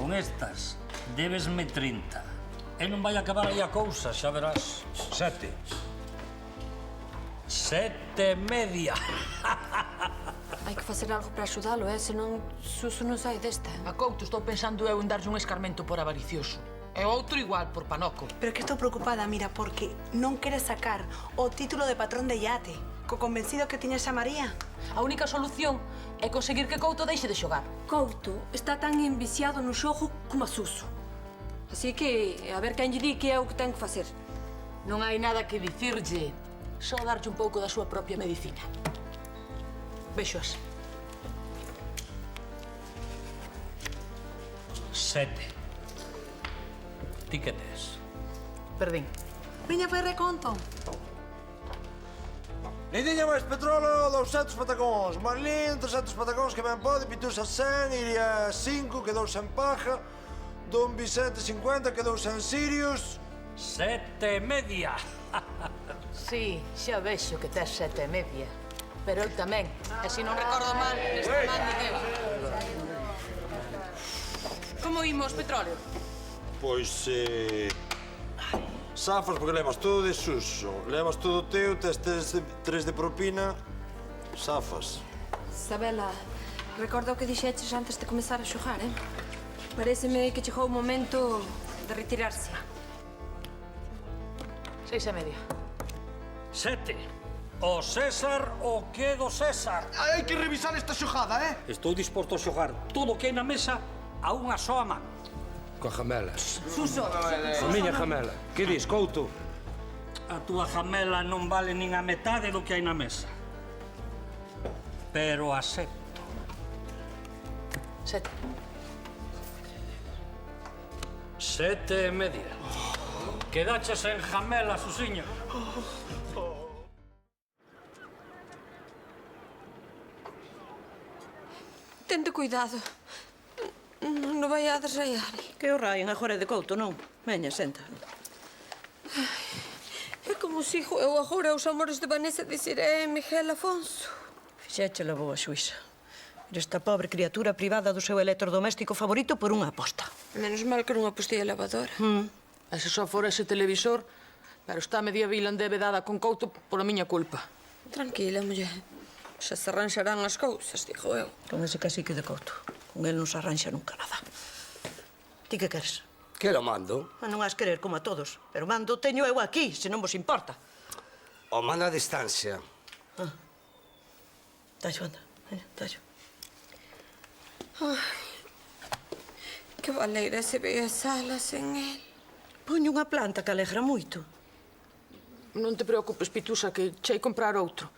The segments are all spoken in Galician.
con estas debesme 30. E non vai acabar aí a cousa, xa verás. 7. 7,5. Hai que facer algo para axudalo, senón Suso non sai desta. A Couto estou pensando eu en darlle un escarmento por avaricioso. E outro igual, por panoco. Pero é que estou preocupada, mira, porque non quere sacar o título de patrón de iate, co convencido que tiña xa María. A única solución é conseguir que Couto deixe de xogar. Couto está tan enviciado no xogo como a Suso. Así que, a ver quen lle di que é o que ten que facer. Non hai nada que dicirlle, só darlle un pouco da súa propia medicina. Beixos. 7. Ti que tes? Perdín. Viña, foi reconto. Lidiña máis petróleo, 200 patacóns. Marlín, 300 patacóns que ben pode. Pitusa 100, Iria 5, quedou sen paja. Don Vicente 50, quedou sen Sirius. 7,5. Sí, xa vexo que tes 7,5. Pero eu tamén. E se non recordo mal, neste mando eu. Como imos, petróleo? Pois, zafas porque levas todo de Suso. Levas todo teu, tes 3 de propina. Zafas. Isabela, recorda o que dixeches antes de comezar a xogar, Paréceme que chegou o momento de retirarse. 6,5. 7. O César, o que do César. Hai que revisar esta xogada, Estou disposto a xogar todo o que hai na mesa a unha soa man. Coa jamelas. Suso! A miña jamela. Que dis, Couto? A túa jamela non vale nin a metade do que hai na mesa. Pero acepto. 7. 7,5. Quedaches en jamela, Susiño. Tente cuidado. Non vai a desraiar. Que o raien agora é de Couto, non? Veña, senta. É como sigo eu agora os amores de Vanessa de Siré e Miguel Afonso. Fixéchela boa, xuíza. Esta pobre criatura privada do seu electrodoméstico favorito por unha aposta. Menos mal que non apostei a lavadora. E se só fora ese televisor, pero está media vila endevedada con Couto pola miña culpa. Tranquila, muller. Xa se arranxarán as cousas, digo eu. Con ese cacique de Couto. Con el non se arranxa nunca nada. Ti que queres? Que lo mando? Non has querer como a todos, pero mando teño eu aquí, se non vos importa. O mando a distancia. Tallo, anda. Tallo. Que valeira se ve a sala sen el. Poño unha planta que alegra moito. Non te preocupes, Pitusa, que chei comprar outro.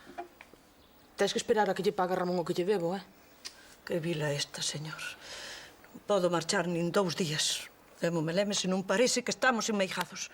Tens que esperar a que lle pague Ramón o que lle debo, Que vila esta, señor. Non podo marchar nin 2 días. Demo-me leme se non parece que estamos enmeijados.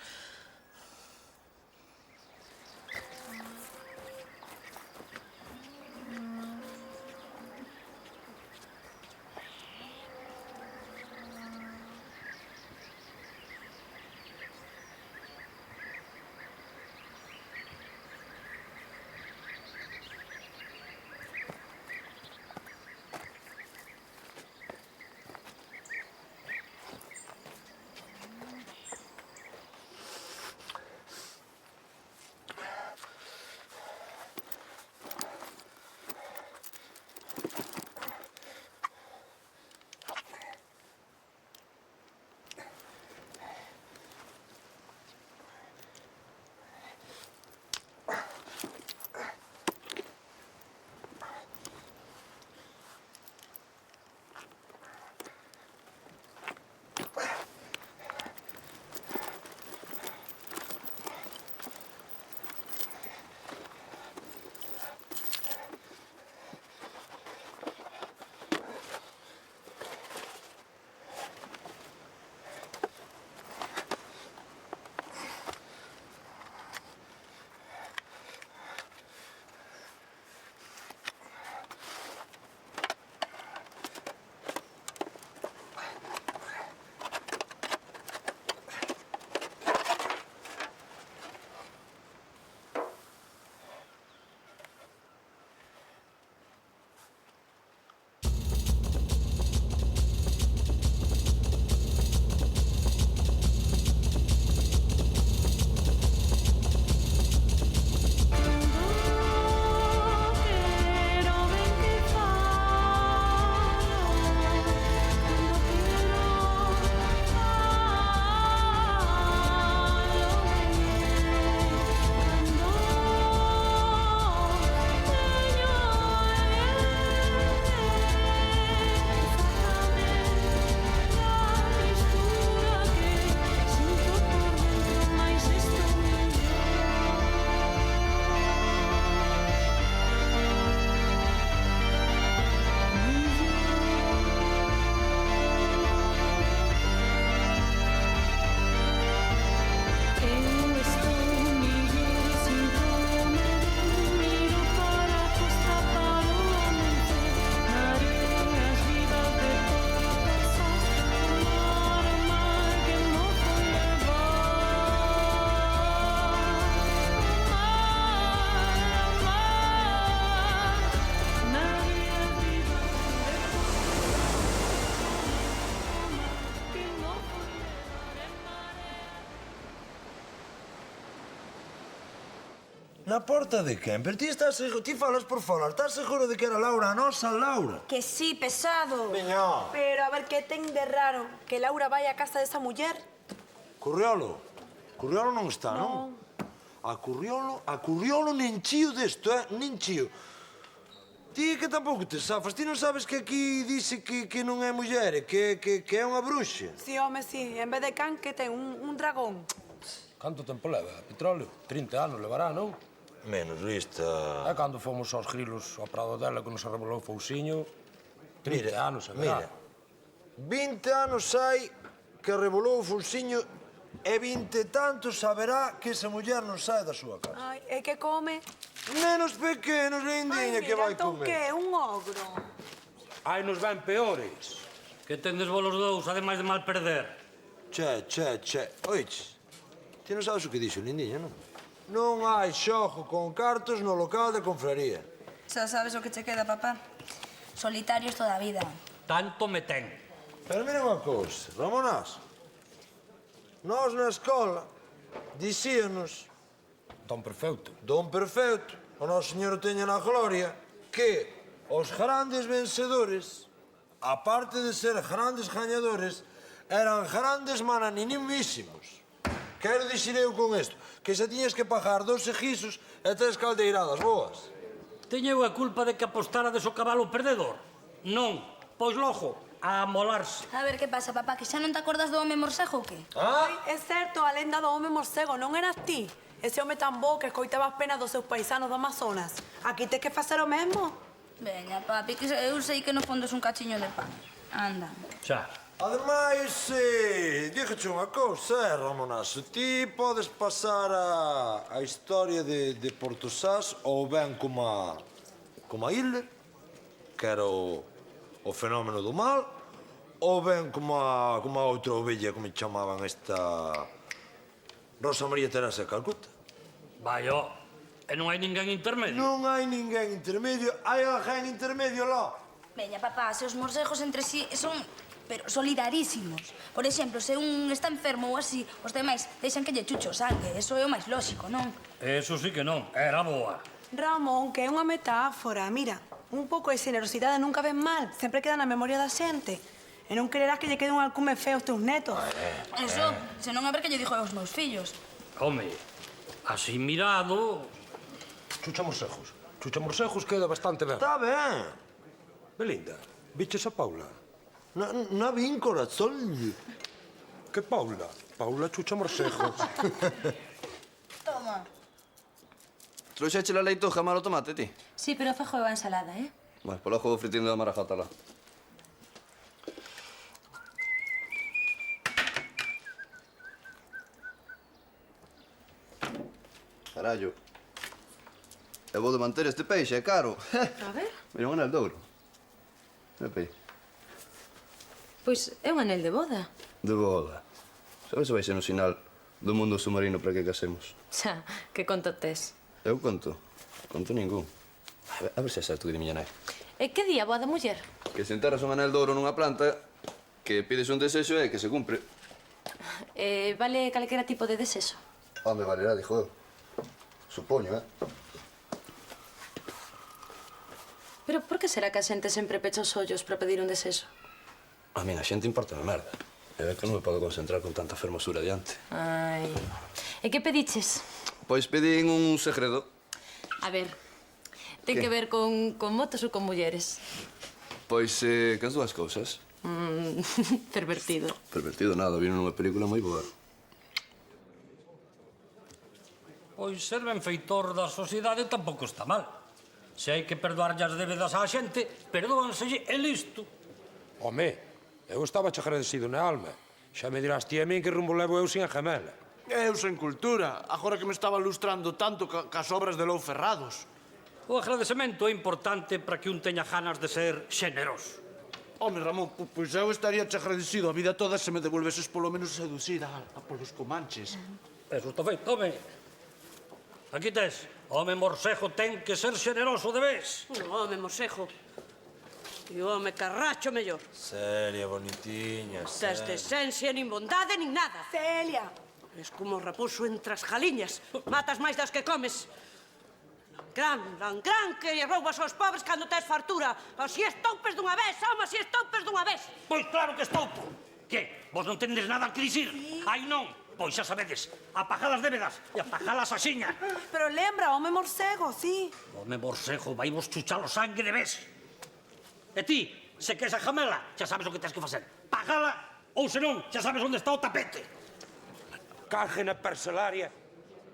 Na porta de quen? Pero ti estás seguro, ti falas por falar, estás seguro de que era Laura, a nosa Laura? Que sí, pesado. Miña, Pero a ver, ¿qué ten de raro que Laura vaya a casa de esa mujer? Curriolo. Curriolo non está, non? A Curriolo nin chío desto, nin chío. Ti que tampouco te safas, ti non sabes que aquí dice que non é muller, que é unha bruxa. Sí, home, sí. En vez de can, que ten? Un dragón. Canto tempo leva? Petróleo? 30 anos levará, non? Menos, lista. E cando fomos aos grilos ao prado dela que nos arrebolou o Fousiño, 30 anos, se Mira, verá. 20 anos hai que revolou o Fousiño e 20 e tantos saberá que esa muller non sae da súa casa. Ai, e que come? Nenos pequenos, lindiña, que vai entón comer. que? Un ogro. Hai nos ben peores. Que tendes vos os dous, ademais de mal perder. Che. Oiches, ti non sabes o que dixo, lindiña, non? Non hai xogo con cartos no local de confraría. Xa sabes o que che queda, papá. Solitarios toda a vida. Tanto me ten. Pero mira unha cousa, Ramonás. Nós na escola dicíanos, Don perfecto. Don Perfecto, o noso señor o teña na gloria, que os grandes vencedores, aparte de ser grandes gañadores, eran grandes mananinimísimos. Quero dicir eu con isto, que se tiñes que pagar 12 guisos e 3 caldeiradas boas. Teño eu a culpa de que apostarades o cabalo perdedor? Non, pois logo, a amolarse. A ver, que pasa, papá? Que xa non te acordas do home morsejo ou que? Ai, é certo, a lenda do home morcego, non eras ti? Ese home tan bo que escoitaba as penas dos seus paisanos do Amazonas. Aquí tes que facer o mesmo. Veña, papi, que eu sei que no fondo é un cachiño de pan. Anda. Xa. Ademais, dígoche unha cousa, Ramonás, ti podes pasar a historia de Porto Sás ou ben como a Hitler, que era o fenómeno do mal, ou ben como a outra ovella, como chamaban esta Rosa María Teresa de Calcuta. Vai, ó. E non hai ninguén intermedio? Non hai ninguén intermedio, hai alguén intermedio lá. Veña, papá, se os morsejos entre sí son, pero solidarísimos. Por exemplo, se un está enfermo ou así, os demais deixan que lle chucho o sangue. Eso é o máis lóxico, non? Eso sí que non, era boa. Ramón, que é unha metáfora. Mira, un pouco de generosidade nunca ven mal. Sempre queda na memoria da xente. E non quererás que lle quede un alcume feo aos teus netos. Eso, se non a ver que lle dixo aos meus fillos. Home, así mirado... Chucha Morsejos. Chucha Morsejos queda bastante ben. Está ben. Belinda, biches a Paula? Na vin corazón. Que Paula? Paula Chucha Morsejos. Toma. Trouxeche la leitoja malo tomate, ti? Sí, pero fejo a ensalada, eh? Bueno, polo juego fritindo da marajata lá. Carallo. É bo de manter este peixe, é caro. A ver. Mira, un anel de ouro. É peixe. Pois é un anel de boda. De boda. Sabes se vai ser un sinal do mundo submarino para que casemos? Xa, que conto tes? Eu conto. Conto ningún. A ver se é certo que di miña nai. E que día, boa da muller? Que se enterras un anel de ouro nunha planta, que pides un desexo e que se cumpre. Vale calquera tipo de desexo? Home, valerá, dixo eu. Supoño, Pero por que será que a xente sempre pecha os ollos para pedir un desexo? A min a xente importa na merda. É ver que non me podo concentrar con tanta fermosura diante. Ai... E que pediches? Pois pedín un segredo. A ver, ten Que? que ver con motos ou con mulleres? Pois, que as dúas cousas. Pervertido. Pervertido nada, vino nunha película moi boa. Pois ser benfeitor da sociedade tampouco está mal. Se hai que perdoarlle as débedas á xente, perdóanselle e listo. Home, eu estaba agradecido na alma. Xa me dirás ti a min que rumbo levo eu sin a gemela. Eu sen cultura, agora que me estaba lustrando tanto cas obras de Lou Ferrados. O agradecemento é importante para que un teña ganas de ser xeneroso. Home, Ramón, pois eu estaría che agradecido a vida toda se me devolveses polo menos seducir a polos comanches. Eso está feito, home. Aquí tes. O home morsejo ten que ser xeneroso de vez. O home morsejo. E o home carracho mellor. Celia, bonitiña, Tes decencia, nin bondade, nin nada. Celia. Es como o raposo entre as galiñas. Matas máis das que comes. Gran que lle roubas aos pobres cando tes fartura. Así estoupes dunha vez, home, así estoupes dunha vez. Pois claro que estou. Que? Vos non tendes nada que dicir? Ai non, pois xa sabedes, apagad as débedas e apagalas axiña. Pero lembra, home morcego, sí. Home morcejo, vai vos chuchar o sangue de vez. E ti, se queres a jamela, xa sabes o que tens que facer. Pagala, ou senón, xa sabes onde está o tapete. Caje na parcelaria.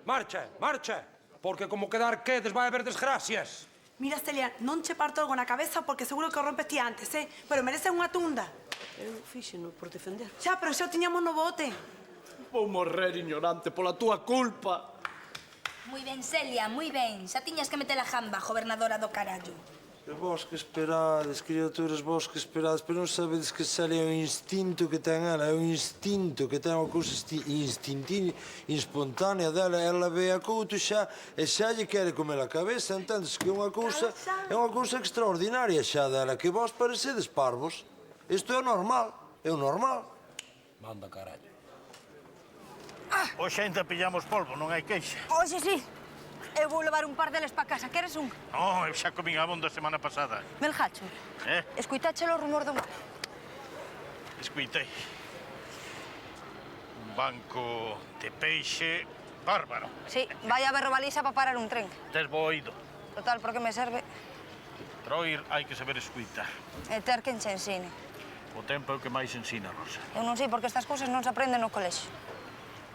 Marcha, marcha, porque como quedar quedes vai haber desgracias. Mira, Celia, non che parto algo na cabeza porque seguro que o rompes ti antes, Pero mereces unha tunda. Eu fíxeno por defender. Xa, pero xa o tiñamos no bote. Vou morrer ignorante pola túa culpa. Moi ben, Celia, moi ben. Xa tiñas que meter a jamba, gobernadora do carallo. E vos que esperades, criaturas, vos que esperades, pero non sabedes que Celia é un instinto que ten ela, é un instinto que ten unha cousa instintiva, espontánea dela, ela ve a couto xa e xa lle quere comer a cabeza, entendes que é unha cousa extraordinaria xa dela, que vos parecedes parvos. Isto é o normal, é o normal. Manda carallo. Hoxe ainda pillamos polvo, non hai queixa. Oxe, sí. Eu vou levar un par deles pa casa. Queres un? Non, eu xa comín abón da semana pasada. Melgacho, escuitáchelo o rumor do mar. Escuitei. Un banco de peixe bárbaro. Sí, vai a haber robaliza para parar un tren. Tes bo oído. Total, por que me serve? Para oír hai que saber escuitar. E ter quen che ensine. O tempo é o que máis ensina, Rosa. Eu non sei porque estas cousas non se aprenden no colexio.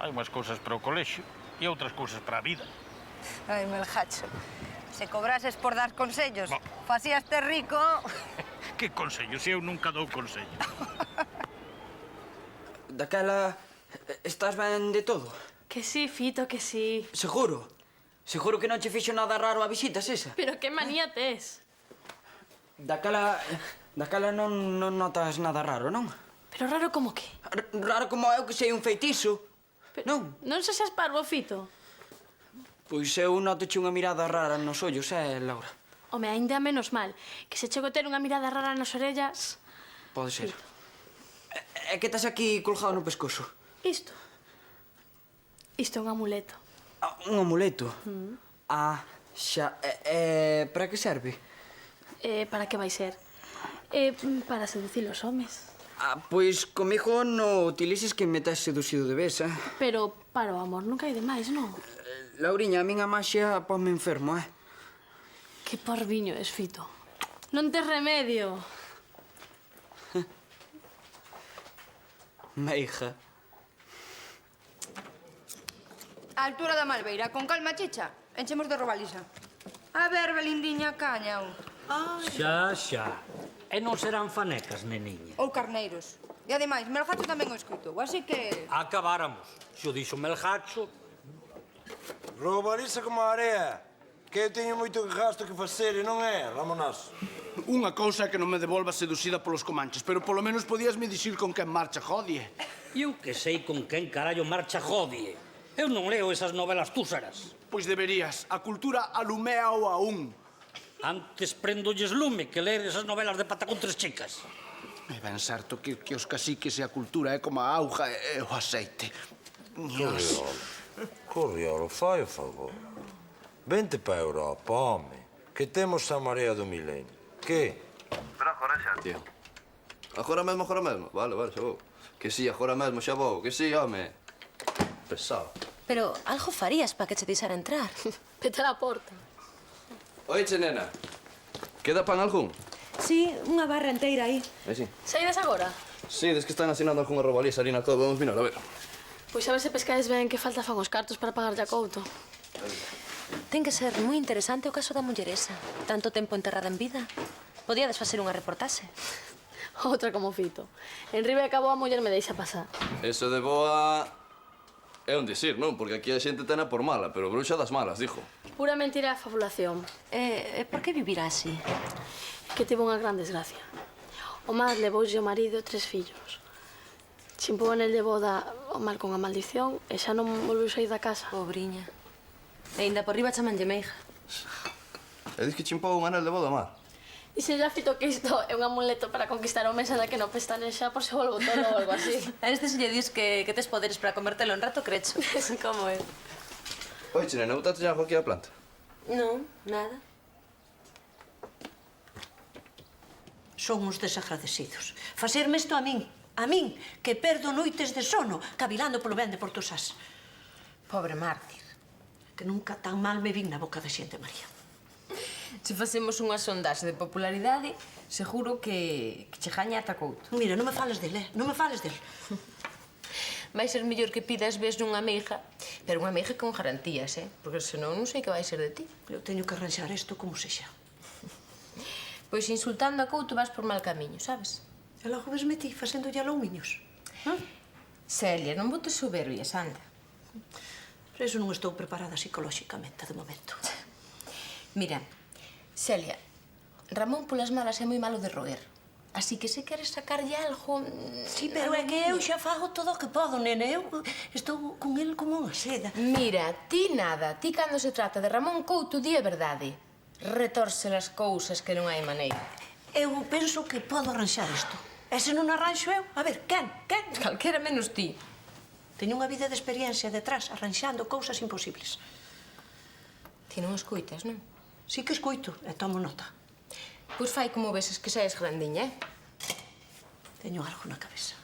Hai unhas cousas para o colexio e outras cousas para a vida. Ai, Melgacho, se cobrases por dar consellos, facíaste rico... Que consello? Se eu nunca dou consello. Daquela, estás ben de todo? Que sí, Fito, que sí. Seguro? Seguro que non che fixo nada raro a visita, esa? Pero que manía tes? Daquela non notas nada raro, non? Pero raro como que? Raro como eu que sei un feitizo. Non? Non sexas parvo, Fito. Pois eu notoche unha mirada rara nos ollos, Laura? Home, ainda menos mal. Que se chego a ter unha mirada rara nas orellas... Pode ser. É que estás aquí colgado no pescozo. Isto. Isto é un amuleto. Un amuleto? Xa. Para que serve? Para que vai ser? Para seducir os homes. Pois comigo non utilices que me tes seducido de vez, Pero para o amor nunca hai demais, non? Lauriña, a min a maxia ponme enfermo, Que parviño es, Fito. Non tes remedio. Meija. A altura da Malveira, con calma, chicha. Enchemos de robaliza. A ver, Belindiña, cañao. Xa. E non serán fanecas, neniña. Ou carneiros. E ademais, Melgacho tamén o escutou, así que... Acabáramos. Xo dixo Melgacho. Robaliza como a area, que eu teño moito gasto que facer e non é, Ramonazo. Unha cousa é que non me devolvas seducida polos comanches, pero polo menos podíasme dicir con quen marcha, jodie. Eu que sei con quen carallo marcha jodie. Eu non leo esas novelas túsaras. Pois deberías. A cultura alumea o a un. Antes prendolles lume que ler esas novelas de pata con tres chicas. É ben certo que os caciques e a cultura é como a auga e o aceite. Corriolo, fai o favor. Vente pa Europa, home, que temos a marea do milenio. Que? Pero agora xa, tío. Agora mesmo? Vale, xa vou. Que sí, agora mesmo xa vou. Que sí, home. Pesado. Pero algo farías para que che deixara entrar. Peta a porta. Oiche, nena. Queda pan algún? Sí, unha barra inteira aí. Sí. Saídas agora? Sí, des que están asinando algunha robaliza ali na cova. Vamos mirar, a ver. Pois a ver se pescades ben que falta fan os cartos para pagar a Couto. Ten que ser moi interesante o caso da mulleresa. Tanto tempo enterrada en vida. Podíades facer unha reportaxe. Outra como Fito. En Ribe acabou a muller me deixa pasar. Eso de boa... É un dicir, non? Porque aquí a xente tena por mala, pero bruxa das malas, dijo. Pura mentira a fabulación. E por que vivirá así? Que tivo unha gran desgracia. O mar levoulle o marido 3 fillos. Chimpou anel de boda o mal con a maldición e xa non volveu sair da casa. Pobriña. E ainda por riba chamanlle meiga. E dis que chimpou un anel de boda, mar? Dixe xa Fito que isto é un amuleto para conquistar o mesa da que non pestanexa por se volvo tolo ou algo así. A este se lle dis que tes poderes para convertelo en rato crecho. Como é? Oiche, nena, botaste algo aquí a planta? Non, nada. Son uns desagradecidos. Facerme isto a min, que perdo noites de sono, cavilando polo ben de Portosás. Pobre mártir. Que nunca tan mal me vin na boca da xente, María. Se facemos unha sondaxe de popularidade, seguro que che gaña ata Couto. Mira, non me fales del, non me fales del. Vai ser mellor que pidas ves dunha amiga, pero unha amiga con garantías, porque senón non sei que vai ser de ti. Eu teño que arranxar isto como sexa. Pois insultando a Couto vas por mal camiño, sabes? E logo vesme ti facéndolle aloumiños. Celia, non botes soberbias, anda. Por iso non estou preparada psicolóxicamente, de momento. Mira, Celia, Ramón polas malas é moi malo de roer. Así que se queres sacarlle algo... Sí, pero é que eu xa fago todo o que podo, nene. Eu estou con el como unha seda. Mira, ti nada. Ti cando se trata de Ramón Couto, di a verdade. Retorce as cousas que non hai maneira. Eu penso que podo arranxar isto. E se non arranxo eu? A ver, quen? Calquera menos ti. Teño unha vida de experiencia detrás, arranxando cousas imposibles. Ti non escoitas, non? Sí que escoito e tomo nota. Pois fai como ves que xa és grandiña, Teño algo na cabeza.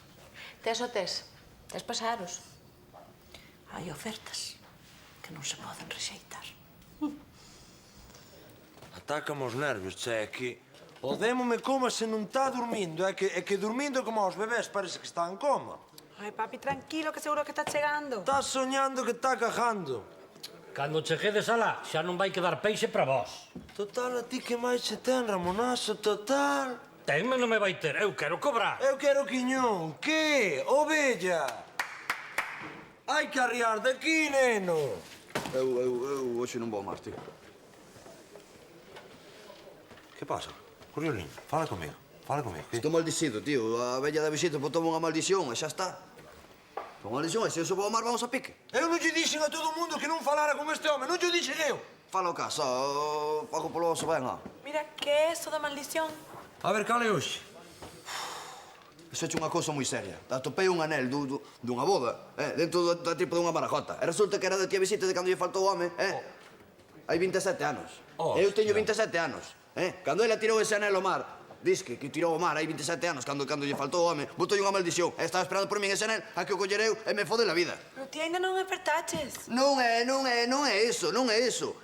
Tes o tes. Tes pasaros. Hai ofertas que non se poden rexeitar. Atácame os nervios, che, é que o demo me coma se non está dormindo. É que dormindo como aos bebés parece que está en coma. Ai, papi, tranquilo, que seguro que está chegando. Está soñando que está cajando. Cando cheguedes alá, xa non vai quedar peixe para vos. Total, a ti que máis se ten, Ramonazo, total. Tenme non me vai ter, eu quero cobrar. Eu quero quiñón. Que? Ovella. Hai que arriar de aquí, neno. Eu hoxe non vou máis, tío. Que pasa? Coriolín, fala comigo. Fala comigo. Estou maldicido, tío. A vella da visita botou unha maldición e xa está. Con maldición, e se eu subo ao mar vamos a pique. Eu non lle dixen a todo o mundo que non falara con este home, non lle dixen eu. Fala o caso, pago polo oso, venga. Mira, que é eso da maldición? A ver, cal é hoxe? Iso é unha cousa moi seria. Atopei un anel dunha boda, dentro da tripa dunha marajota. E resulta que era da tía visita de cando lle faltou o home, Hai 27 anos. Eu teño 27 anos, Cando ela tirou ese anel ao mar, diz que tirou ao mar hai 27 anos, cando lle faltou o home, botou unha maldición. E estaba esperando por min ese anel a que o collereu e me fode a vida. Pero ti ainda non apertaches. Non é eso.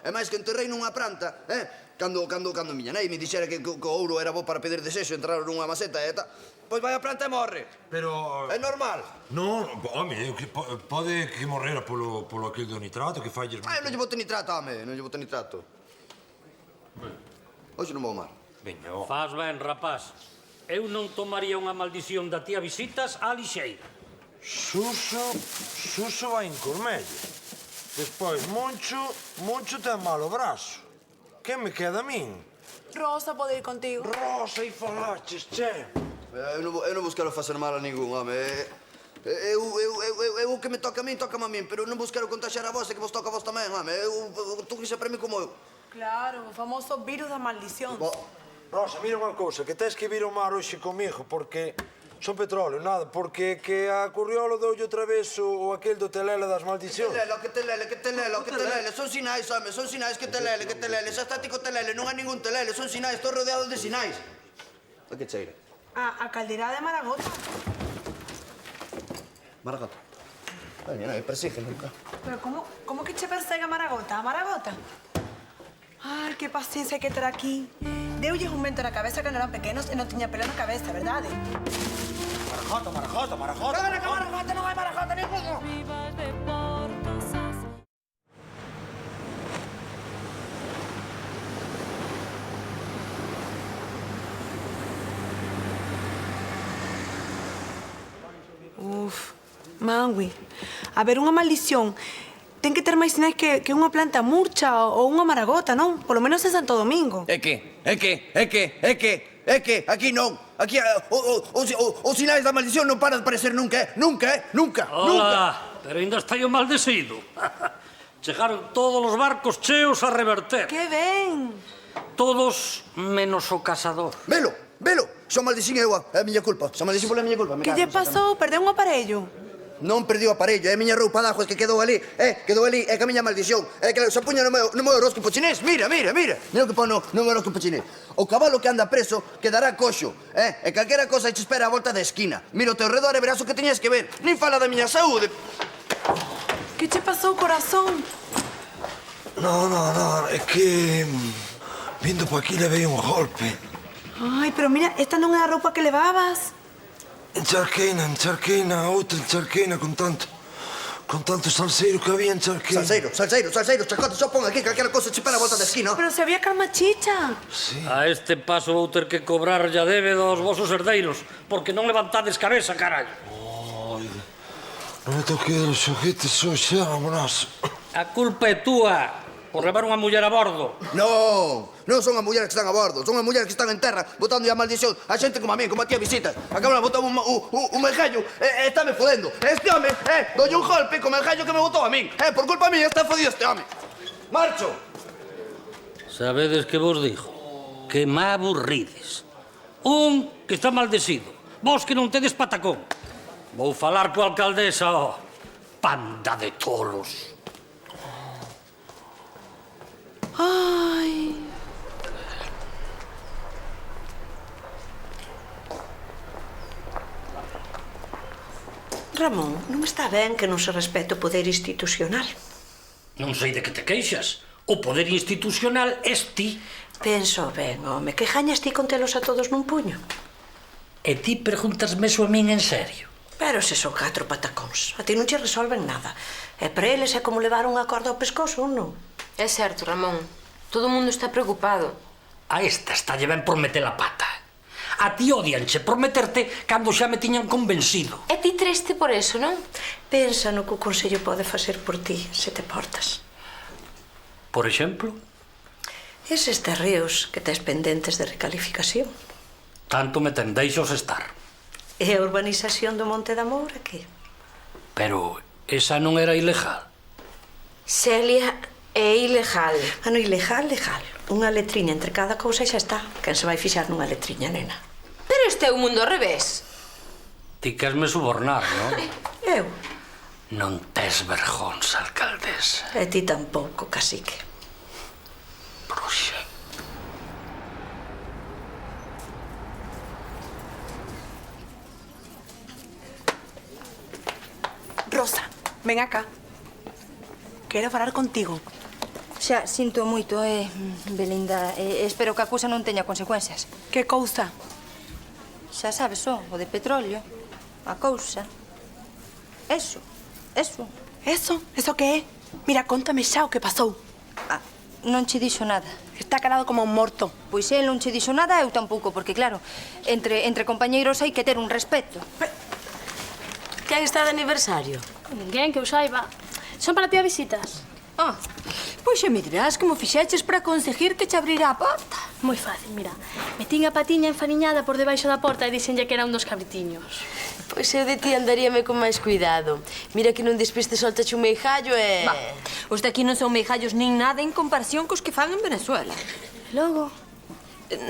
É máis que enterrei nunha planta, Cando miña nai me dixera que o ouro era bo para pedir desexo, entrar nunha maceta e tal, pois vai a planta e morre. Pero... É normal. Non, home, pode que morrera polo aquel do nitrato que falles... Non lle bote nitrato, home, non lle bote nitrato. Hoxe non vou mar. Veña, Faz ben, rapaz. Eu non tomaría unha maldición da tía visitas á lixeira. Suso vai en Cormello. Despois, Moncho ten malo brazo. Que me queda a min? Rosa pode ir contigo. Rosa, e falaches, che. Eu non vos quero facer mal a ningún, home. Eu o que me toca a min, tócame a min, pero non vos quero contaxar a vos e que vos toca a vos tamén, home. Tú que xa para mí como eu. Claro, o famoso virus da maldición. Rosa, mira unha cousa, que tens que vir ao mar hoxe comigo, porque... Son petróleo, nada, porque que a Curriolo doulle outra vez o aquel do telele das maldicións. Que telele. Son sinais, home, son sinais que telele. Xa está ti co telele, non hai ningún telele, son sinais, estou rodeado de sinais. A que cheira? A caldeirada de Maragota. Maragota. Ai, non, me persigue nunca. Pero como que che persegue a Maragota? A Maragota? Ai, que paciencia que ter aquí. Deulles un vento na cabeza que non eran pequenos e non tiña pelo na cabeza, verdade? Marajota. Cágale que Maragota non hai Maragota ninguno. Mangui, a ver, unha maldición ten que ter máis sinais que unha planta murcha ou unha maragota, non? Polo menos en Santo Domingo. É que, aquí non. Aquí os sinais da maldición non paran de aparecer nunca. Ola, pero ainda está o maldecido. Chegaron todos os barcos cheos a reverter. Que ben! Todos menos o cazador. Velo, xa maldicín eu, é a miña culpa. Xa maldicín pola miña culpa. Que lle pasou? Perdeu un aparello? Non perdiu o aparello, é a miña roupa de aguas que quedou ali, é que a miña maldición, é que se puña no meu horóscopo chinés, mira o que pon no meu horóscopo chinés. O cabalo que anda preso quedará coxo, e calquera cosa te espera a volta da esquina. Mira o teu redor e verás o que teñes que ver, nin fala da miña saúde. Que che pasou, corazón? No, é que... Vindo por aquí levei un golpe. Ai, pero mira, esta non é a roupa que levabas. Encharqueina, outra encharqueina con tanto salseiro que había encharqueina. Salseiro, chacote, só pon aquí calquera cosa che espera a volta da esquina. Pero se había calmachicha. Sí. A este paso vou ter que cobrar ya debe dos vosos herdeiros, porque non levantades cabeza, carallo. Ai, non me toquei os xoguetes hoxe, vámonos. A culpa é túa, por levar unha muller a bordo. Non son as mulleres que están a bordo, son as mulleres que están en terra botando a maldición a xente como a mí, como a ti a visitas. Acaba de botar un mergallo e está me fodendo. Este home, dolle un golpe como el gallo que me botou a min. Por culpa mía está fodido este home. Marcho! Sabedes que vos digo? Que me aburrides. Un que está maldecido, vos que non tedes patacón. Vou falar coa alcaldesa, panda de tolos. Ai... Ramón, non está ben que non se respete o poder institucional. Non sei de que te queixas. O poder institucional es ti. Penso ben, home, que gañas ti con telos a todos nun puño? E ti pregúntasme eso a min en serio? Pero se son 4 patacóns, a ti non che resolven nada. E para eles é como levar unha corda ao pescozo, non? É certo, Ramón. Todo o mundo está preocupado. A esta está lle ben por meter a pata. A ti odianche por meterte cando xa me tiñan convencido. E ti triste por eso, non? Pensa no que o Consello pode facer por ti se te portas. Por exemplo? Eses terreos que tes pendentes de recalificación. Tanto me tendeixos estar. E a urbanización do Monte da Moura, que? Pero esa non era ilegal. Celia, é ilegal. Ano ilegal, legal. Unha letriña entre cada cousa e xa está. Quen se vai fixar nunha letriña, nena? Pero este é o mundo ao revés. Ti queresme subornar, non? Eu? Non tes vergonza, alcaldesa. E ti tampouco, cacique. Bruxa. Rosa, ven acá. Quero falar contigo. Xa, sinto moito, Belinda. Espero que a cousa non teña consecuencias. Que cousa? Xa sabes, o de petróleo. A cousa. Eso. Eso que é? Mira, contame xa o que pasou. Non che dixo nada. Está calado como un morto. Pois el non che dixo nada, eu tampouco, porque claro, entre compañeiros hai que ter un respeto. Quen está de aniversario? Ninguén que eu saiba. Son para ti a visitas. Pois xa me dirás como fixeches para conseguir que che abrira a porta. Moi fácil, mira. Metín a patiña enfaniñada por debaixo da porta e dixenlle que era un dos cabritiños. Pois eu de ti andaríame con máis cuidado. Mira que non despiste soltache un meijallo e... Os de aquí non son meijallos nin nada en comparación cos que fan en Venezuela. Logo?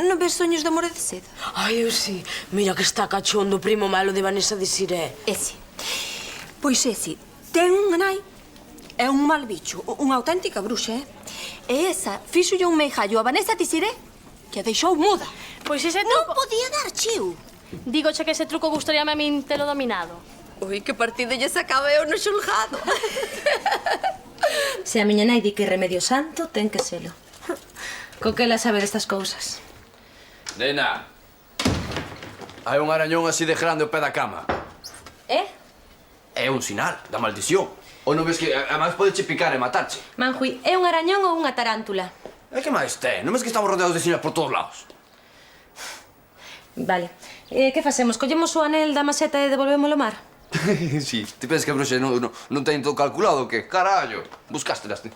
Non ves Soños de amor e de seda? Ai, eu sí. Mira que está cachondo o primo malo de Vanessa de Siré. Ese. Pois ese ten unha nai. É un mal bicho, unha auténtica bruxa, E esa fíxolle un meijallo a Vanessa Tisiré que a deixou muda. Pois ese truco... Non podía dar chiu. Dígoche que ese truco gustaríame a min telo dominado. Ui, que partido lle sacaba eu no xulgado. Se a miña nai di que remedio santo, ten que selo. Co que ela sabe destas cousas. Nena, hai un arañón así de grande ao pé da cama. É un sinal da maldición. Ou non ves que, además, podeche picar e matarche? Manjui, é un arañón ou unha tarántula? E que máis ten? Non ves que estamos rodeados de sinal por todos lados? Vale. Que facemos? Collemos o anel da maseta e devolvémolo ao mar? Sí, ti pensas que a bruxa non ten todo calculado o que? Carallo, buscastelas ti.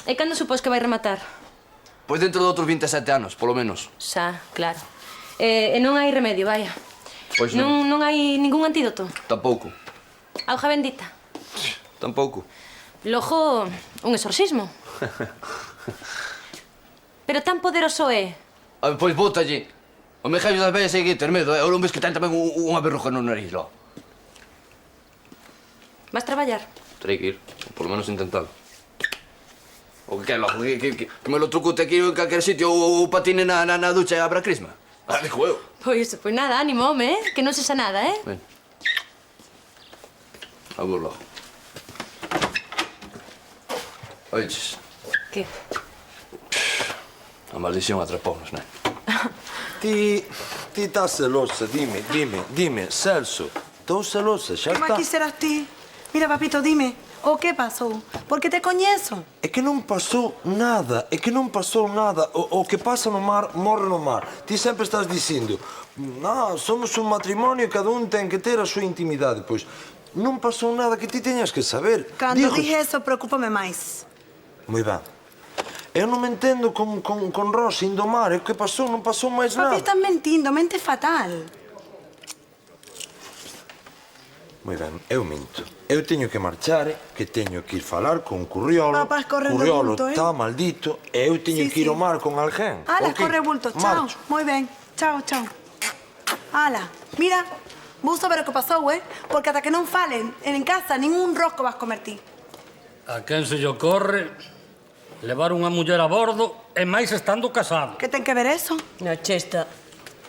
E cando supós que vai rematar? Pois dentro de outros 27 anos, polo menos. Xa, claro. E non hai remedio, vaya. Pois non. Non hai ningún antídoto? Tampouco. Auga bendita? Tampouco. Logo, un exorcismo. Pero tan poderoso é? Pois bótalle. O mejallo das vellas hai que ter medo, ou non ves que ten tamén unha verruga no nariz, lo. Vas traballar? Terei que ir, ou polo menos intentalo. O que logo? Que me lo trucute aquí en calquer sitio ou patine na ducha e abra crisma? Ah, digo eu. Pois nada, ánimo, home, que non sexa nada, Ben. Agur logo. Oiches, Que? a maldición atrapounos, né? Ti estás celosa, dime, Celso. Estou celosa, xa ¿Qué está. más quisieras ti? Mira, papito, dime. ¿O qué pasó? Porque te coñezo. É que non pasou nada, O que pasa no mar, morre no mar. Ti sempre estás dicindo, somos un matrimonio e cada un ten que ter a súa intimidade. Pois non pasou nada que ti teñas que saber. Cando dije eso, preocúpame máis. Moi ben. Eu non me entendo con Rosy indo ao mar. O que pasou? Non pasou máis nada. Papi, estás mentindo, mente fatal. Moi ben, eu minto. Eu teño que marchar, que teño que ir falar con Curriolo. Papá, corre o Curriolo bulto, está maldito e eu teño que ir ao mar con alguén. Ala, Ok, corre bulto. Chao. marcho. Muy bien. Chao. Ala, mira, vou saber o que pasou, Porque ata que non falen en casa, ningún rosco vas comer ti. A quen se lle ocorre levar unha muller a bordo e máis estando casado? Que ten que ver eso? Na chesta.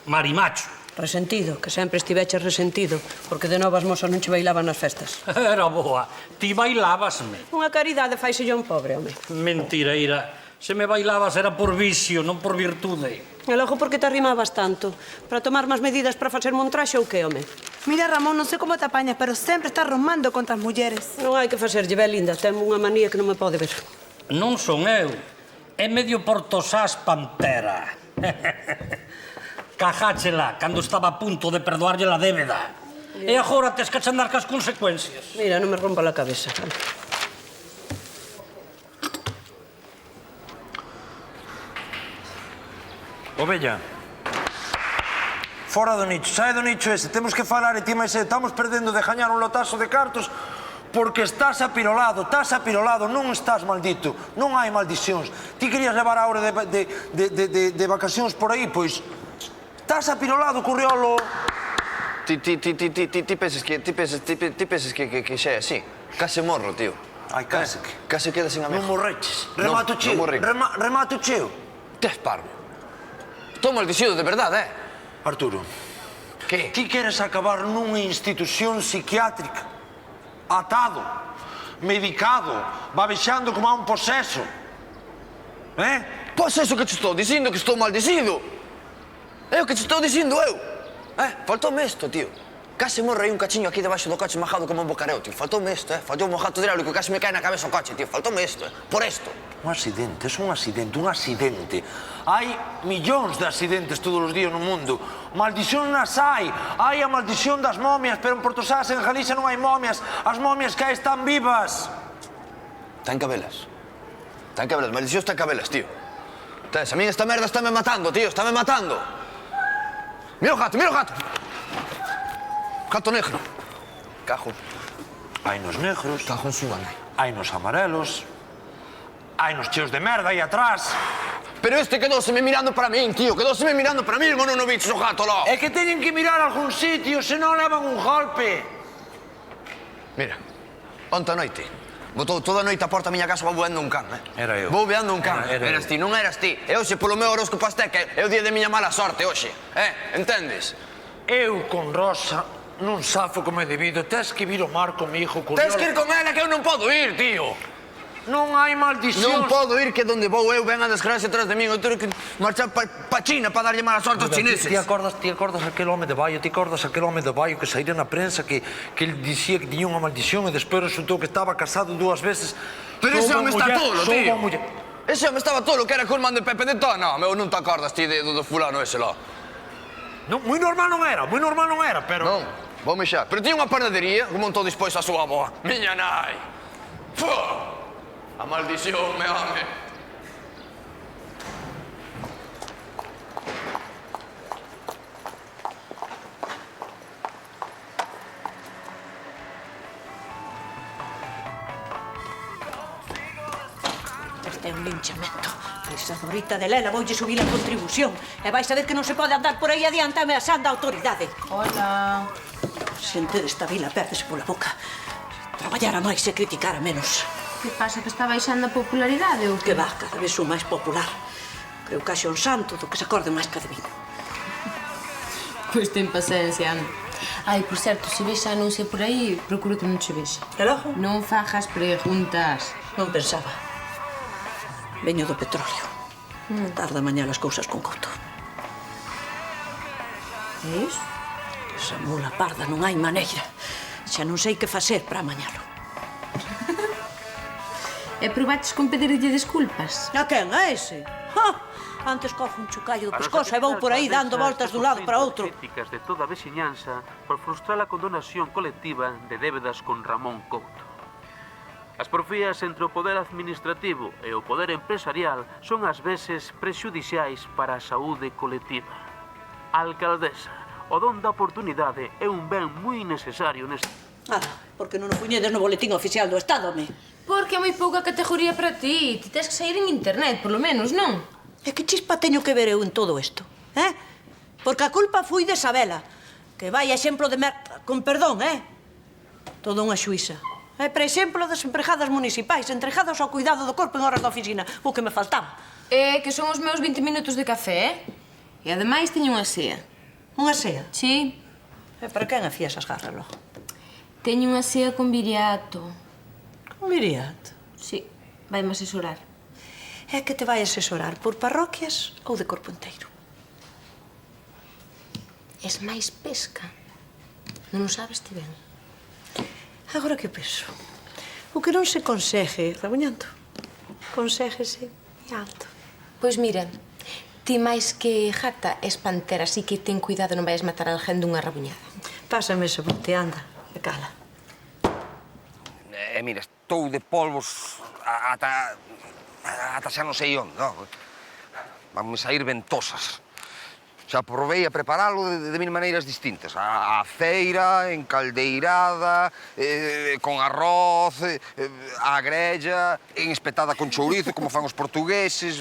Marimacho. Resentido, que sempre estiveches resentido, porque de novas mozas non che bailaban nas festas. Era boa. Ti bailábasme. Unha caridade faise un pobre, home. Mentireira. Se me bailabas era por vicio, non por virtude. E logo por que te arrimabas tanto? Para tomar máis medidas para facerme un traxe ou que, home? Mira, Ramón, non sei como te apañas, pero sempre estás romando contra as mulleres. Non hai que facerlle, Belinda. Ten unha manía que non me pode ver. Non son eu. É medio Portosás Pantera. Cajáchela cando estaba a punto de perdoarlle a débeda. E agora tes que andar cas consecuencias. Mira, non me rompa la cabeza. Ovella, fora do nicho, sae do nicho ese. Temos que falar e ti máis estamos perdendo de gañar un lotazo de cartos porque estás apirolado, non estás maldito, non hai maldicións. Ti querías levar a hora de vacacións por aí, pois estás apirolado, Curriolo. Ti penses que xa é así? Case morro, tío. Ai, case que? Case queda sin amigo. Non morreches. Remato cheo. Remato cheo. Tes parvo. Estou maldicido de verdade, Arturo. Que? Ti queres acabar nunha institución psiquiátrica, atado, medicado, babexando como a un poseso. Pois eso que te estou dicindo, que estou maldicido. É o que te estou dicindo eu. Faltoume isto, tío. Case morre aí un cachiño aquí debaixo do coche majado como un bocareo, tío. Faltoume isto, Faltoume un jato hidráulico, case me cae na cabeza o coche, tío. Faltoume isto, Por isto. Un accidente, é un accidente. Hai millóns de accidentes todos os días no mundo. Maldición nas hai. Hai a maldición das momias, pero en Portosás, en Galicia, non hai momias. As momias que hai están vivas. Ten cabelas. Maldición ten cabelas, tío. A mí esta merda está me matando, tío. Está me matando. Mira o gato. Gato negro. Cajo. Hai nos negros. Cajo en su gana. Hai nos amarelos. Hai nos cheos de merda aí atrás. Pero este quedóseme mirando para min, tío. Quedóseme mirando para min, mono no bicho o gato, lo. É que teñen que mirar a algún sitio, senón levan un golpe. Mira, onta noite. Botou toda a noite a porta a miña casa voando un can, Era eu. Vou veando un can. Era Eras ti, non eras ti. E hoxe, polo meu horóscopo azteca, é o día de miña mala sorte, hoxe. Entendes? Eu con Rosa non safo como é debido. Tes que vir ao mar comigo, Curriolo. Tens que ir con ela, que eu non podo ir, tío. Non hai maldición. Non podo ir, que donde vou eu ven a desgracia atrás de min. Eu teño que marchar pa China para darlle mala sorte aos chineses. Ti acordas aquel home de Baio? Ti acordas aquel home de Baio que saíra na prensa que ele dicía que tiña unha maldición e despois resultou que estaba casado 2 veces. Pero ese home está tolo, tío. Ese home estaba tolo, que era co irmán de Pepe de Tó. Non, non te acordas ti do fulano ese lá. Non, moi normal non era, pero... Non, vou mexar. Pero tiña unha panadería que montou despois a súa avoa. Miña nai. A maldición, me home. Este é un linchamento. A esa Dorita de Lela voulle subir a contribución. E vais a ver que non se pode andar por aí adiante ameazando a autoridade. Hola. Xente desta vila, pérdese pola boca. Traballara máis e criticara menos. Que pasa, que está baixando a popularidade ou Que va, cada vez son máis popular. Creo que haxe un santo do que se acorde máis que de mí. Pois ten paciencia, Ana. Ai, por certo, se vexa anuncio por aí, procuro que non che vexa. E logo? Non fajas preguntas. Non pensaba. Veño do petróleo. Tarda mañá as cousas con Couto. E iso? Esa mula parda non hai maneira. Xa non sei que facer para amañalo. E probaches con pedirlle desculpas? A quen? A ese? Antes cojo un chucallo do pescozo e vou por aí dando voltas dun lado para outro. Críticas de toda a veciñanza por frustrar a condonación colectiva de débedas con Ramón Couto. As porfías entre o poder administrativo e o poder empresarial son ás veces prexudiciais para a saúde colectiva. A alcaldesa, o don da oportunidade é un ben moi necesario neste... Porque non o puñedes no boletín oficial do Estado, me? Porque é moi pouca categoría para ti. Ti tens que sair en internet, polo menos, non? E que chispa teño que ver eu en todo isto, Porque a culpa foi de Sabela, que vai exemplo de con perdón, Todo unha xuíza. Por exemplo, das empregadas municipais, entregadas ao cuidado do corpo en horas da oficina, o que me faltaba. Que son os meus 20 minutos de café, E ademais teño unha sea. Unha sea? Sí. E para quen a fías as garras, logo? Teño unha sea con viriato. Con viriato? Sí, vaime asesorar. É que te vai asesorar por parroquias ou de corpo inteiro? Es máis pesca. Non o sabes ti ben. Agora que penso, o que non se consegue rabuñando, conséguese alto. Pois mira, ti máis que jata es pantera, así que ten cuidado, non vayas matar a alguén dunha rabuñada. Pásame ese bote, anda, e cala. Mira, estou de polvos ata xa non sei onde, non? Vanme sair ventosas. Xa provei a preparalo de mil maneiras distintas. A feira, encaldeirada, con arroz, a grella, espetada con chourizo, como fan os portugueses.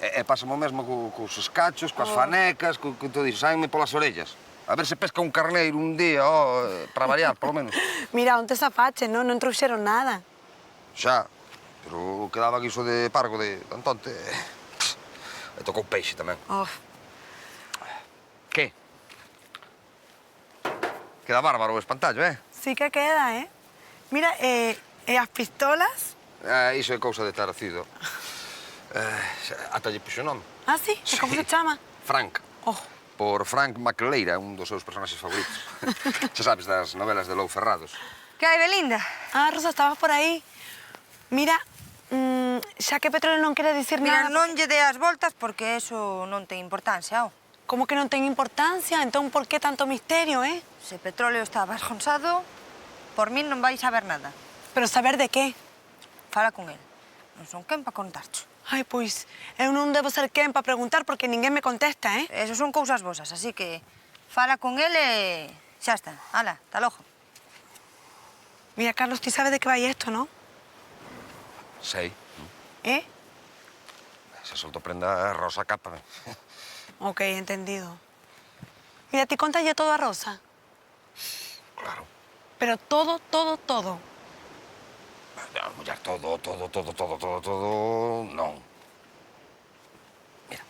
E pásame o mesmo cos escachos, coas fanecas, con todo iso. Sáenme polas orellas. A ver se pesca un carneiro un día, para variar, polo menos. Mira, onte zafache, non? Non trouxeron nada. Xa, pero quedaba guiso de pargo de Antonte. E tocou peixe tamén. Que? Queda bárbaro o espantallo, Sí que queda, Mira, e as pistolas? Iso é cousa de Taracido. Ata lle puxo nome. Ah, sí? E como se chama? Frank. Por Frank McLeira, un dos seus personaxes favoritos. Xa sabes, das novelas de Lou Ferrados. Que hai, Belinda? Ah, Rosa, estabas por aí. Mira, xa que Petróleo non quere dicir nada... Mira, non lle dé as voltas porque eso non ten importancia, Como que non ten importancia? Entón, por que tanto misterio, Se Petróleo está vasconzado, por min non vais saber nada. Pero saber de qué? Fala con el. Non son quen pa contarcho. Ai, pois, eu non debo ser quen pa preguntar porque ninguén me contesta, Eso son cousas vosas, así que fala con el e xa está. Hala, tal ojo. Mira, Carlos, ti sabes de que vai isto, non? Sei. Se solto prenda Rosa capa. Ok, entendido. Mira, ti contalle todo a Rosa. Claro. Pero todo, todo, todo. Mullar, todo, non. Mira.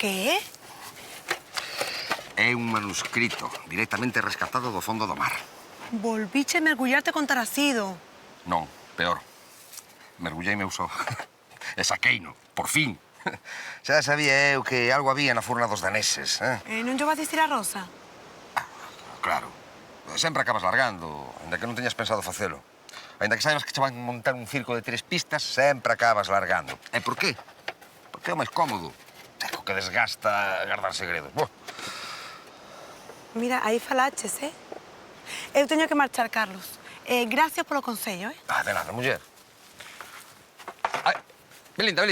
Que é? É un manuscrito directamente rescatado do fondo do mar. Volviche mergullarte con Taracido. Non, peor. Mergulleime eu só. E saqueino, por fin. Xa sabía eu que algo había na furna dos daneses, Non lle vas dicir a Rosa? Claro. Sempre acabas largando, ainda que non teñas pensado facelo. Ainda que saibas que che van montar un circo de 3 pistas, sempre acabas largando. E por qué? Porque é o máis cómodo. O que desgasta guardar segredos. Mira, aí falaches, Eu teño que marchar, Carlos. Gracias polo consello, De nada, muller. Ai, Belinda,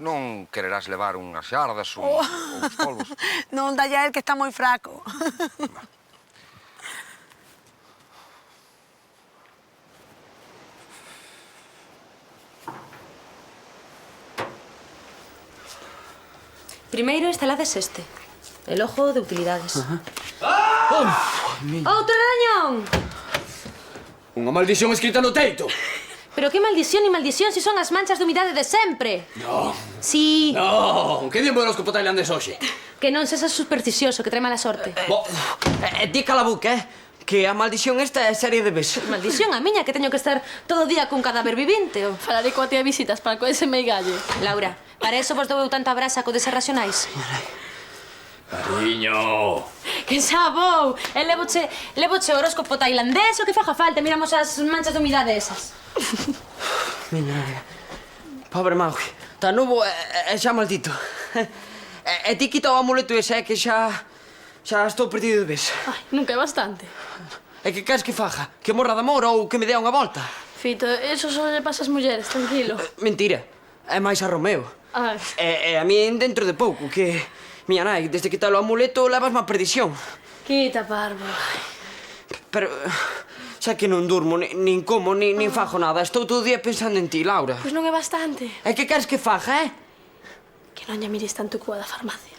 non quererás levar unhas xardas ou uns polvos? Non, dalle a él que está moi fraco. Primeiro instalades este. El ojo de utilidades. Outro arañón! Unha maldición escrita no teito. Pero que maldición ni maldición se son as manchas de humidade de sempre. No. Sí. No, que día un horóscopo tailandés hoxe? Que non sesas supersticioso, que trae mala sorte. Ti cala a boca, que a maldición esta é serie de besos. Maldición a miña, que teño que estar todo o día cun cadáver vivinte. Falaré coa tía visitas para que ese meigalle. Laura, para eso vos dou eu tanta brasa co desarracionais. Cariño. Que xa vou. E levoche o horóscopo tailandés o que faga falta. Miramos as manchas de humidade esas. Miña navega. Pobre Maui. Tá novo e xa maldito. E ti quita o amuleto ese, que xa estou perdido de vez. Ai, nunca é bastante. E que queres que faga? Que morra de amor ou que me dea unha volta? Fito, eso só lle pasa ás mulleres, tranquilo. Mentira. É máis a Romeo. Ai. E a mí dentro de pouco, que... Miña nai, desde que tal o amuleto, levasme a perdición. Quita, parvo. Pero... xa que non durmo, nin como, nin fago nada. Estou todo o día pensando en ti, Laura. Pois non é bastante. E que queres que faga, Que non lle mires tanto coa da farmacia.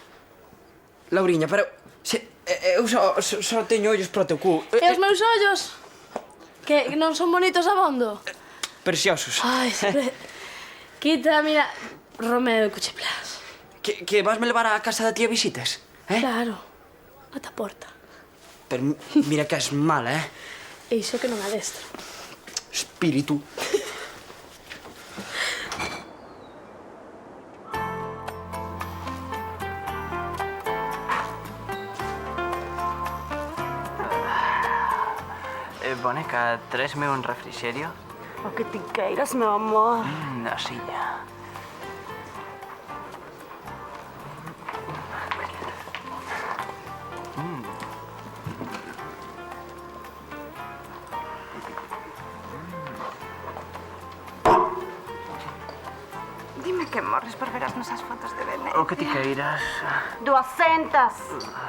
Lauriña, pero... eu só teño ollos para o teu cu. E os meus ollos? Que non son bonitos abondo? Preciosos. Ai, sempre... Quita, mira, Romeo e Cuchiplas. Que vasme levar á casa da tía visitas? Claro, ata a porta. Pero mira que és mala, E iso que non adestro. Espíritu. Boneca, tresme un refrigerio? O que ti queiras, meu amor. Nasiña. Dime que morres por ver as nosas fotos de Venecia. O que ti queiras. 200.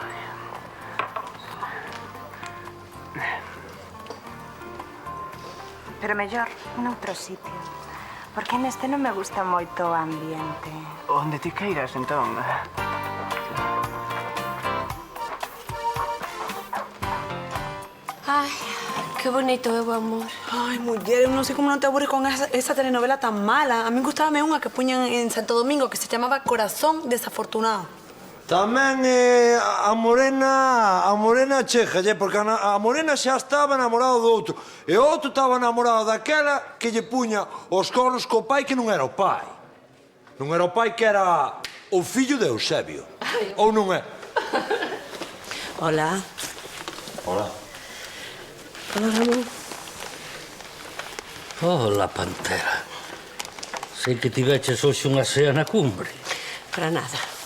Pero mellor noutro sitio. Porque neste non me gusta moito o ambiente. Onde ti queiras, entón. Ai, que bonito é o amor. Ai, muller, eu non sei como non te aburres con esa telenovela tan mala. A mí gustábame unha que puñan en Santo Domingo que se chamaba Corazón Desafortunado. Tamén a Morena chegalle, porque a Morena xa estaba enamorado do outro. E o outro estaba enamorado daquela que lle puña os cornos co pai que non era o pai. Non era o pai, que era o fillo de Eusebio. Ou non é? Hola. Hola. Hola, Ramón. Hola, Pantera. Sei que tiveches hoxe unha cea na cumbre. Para nada.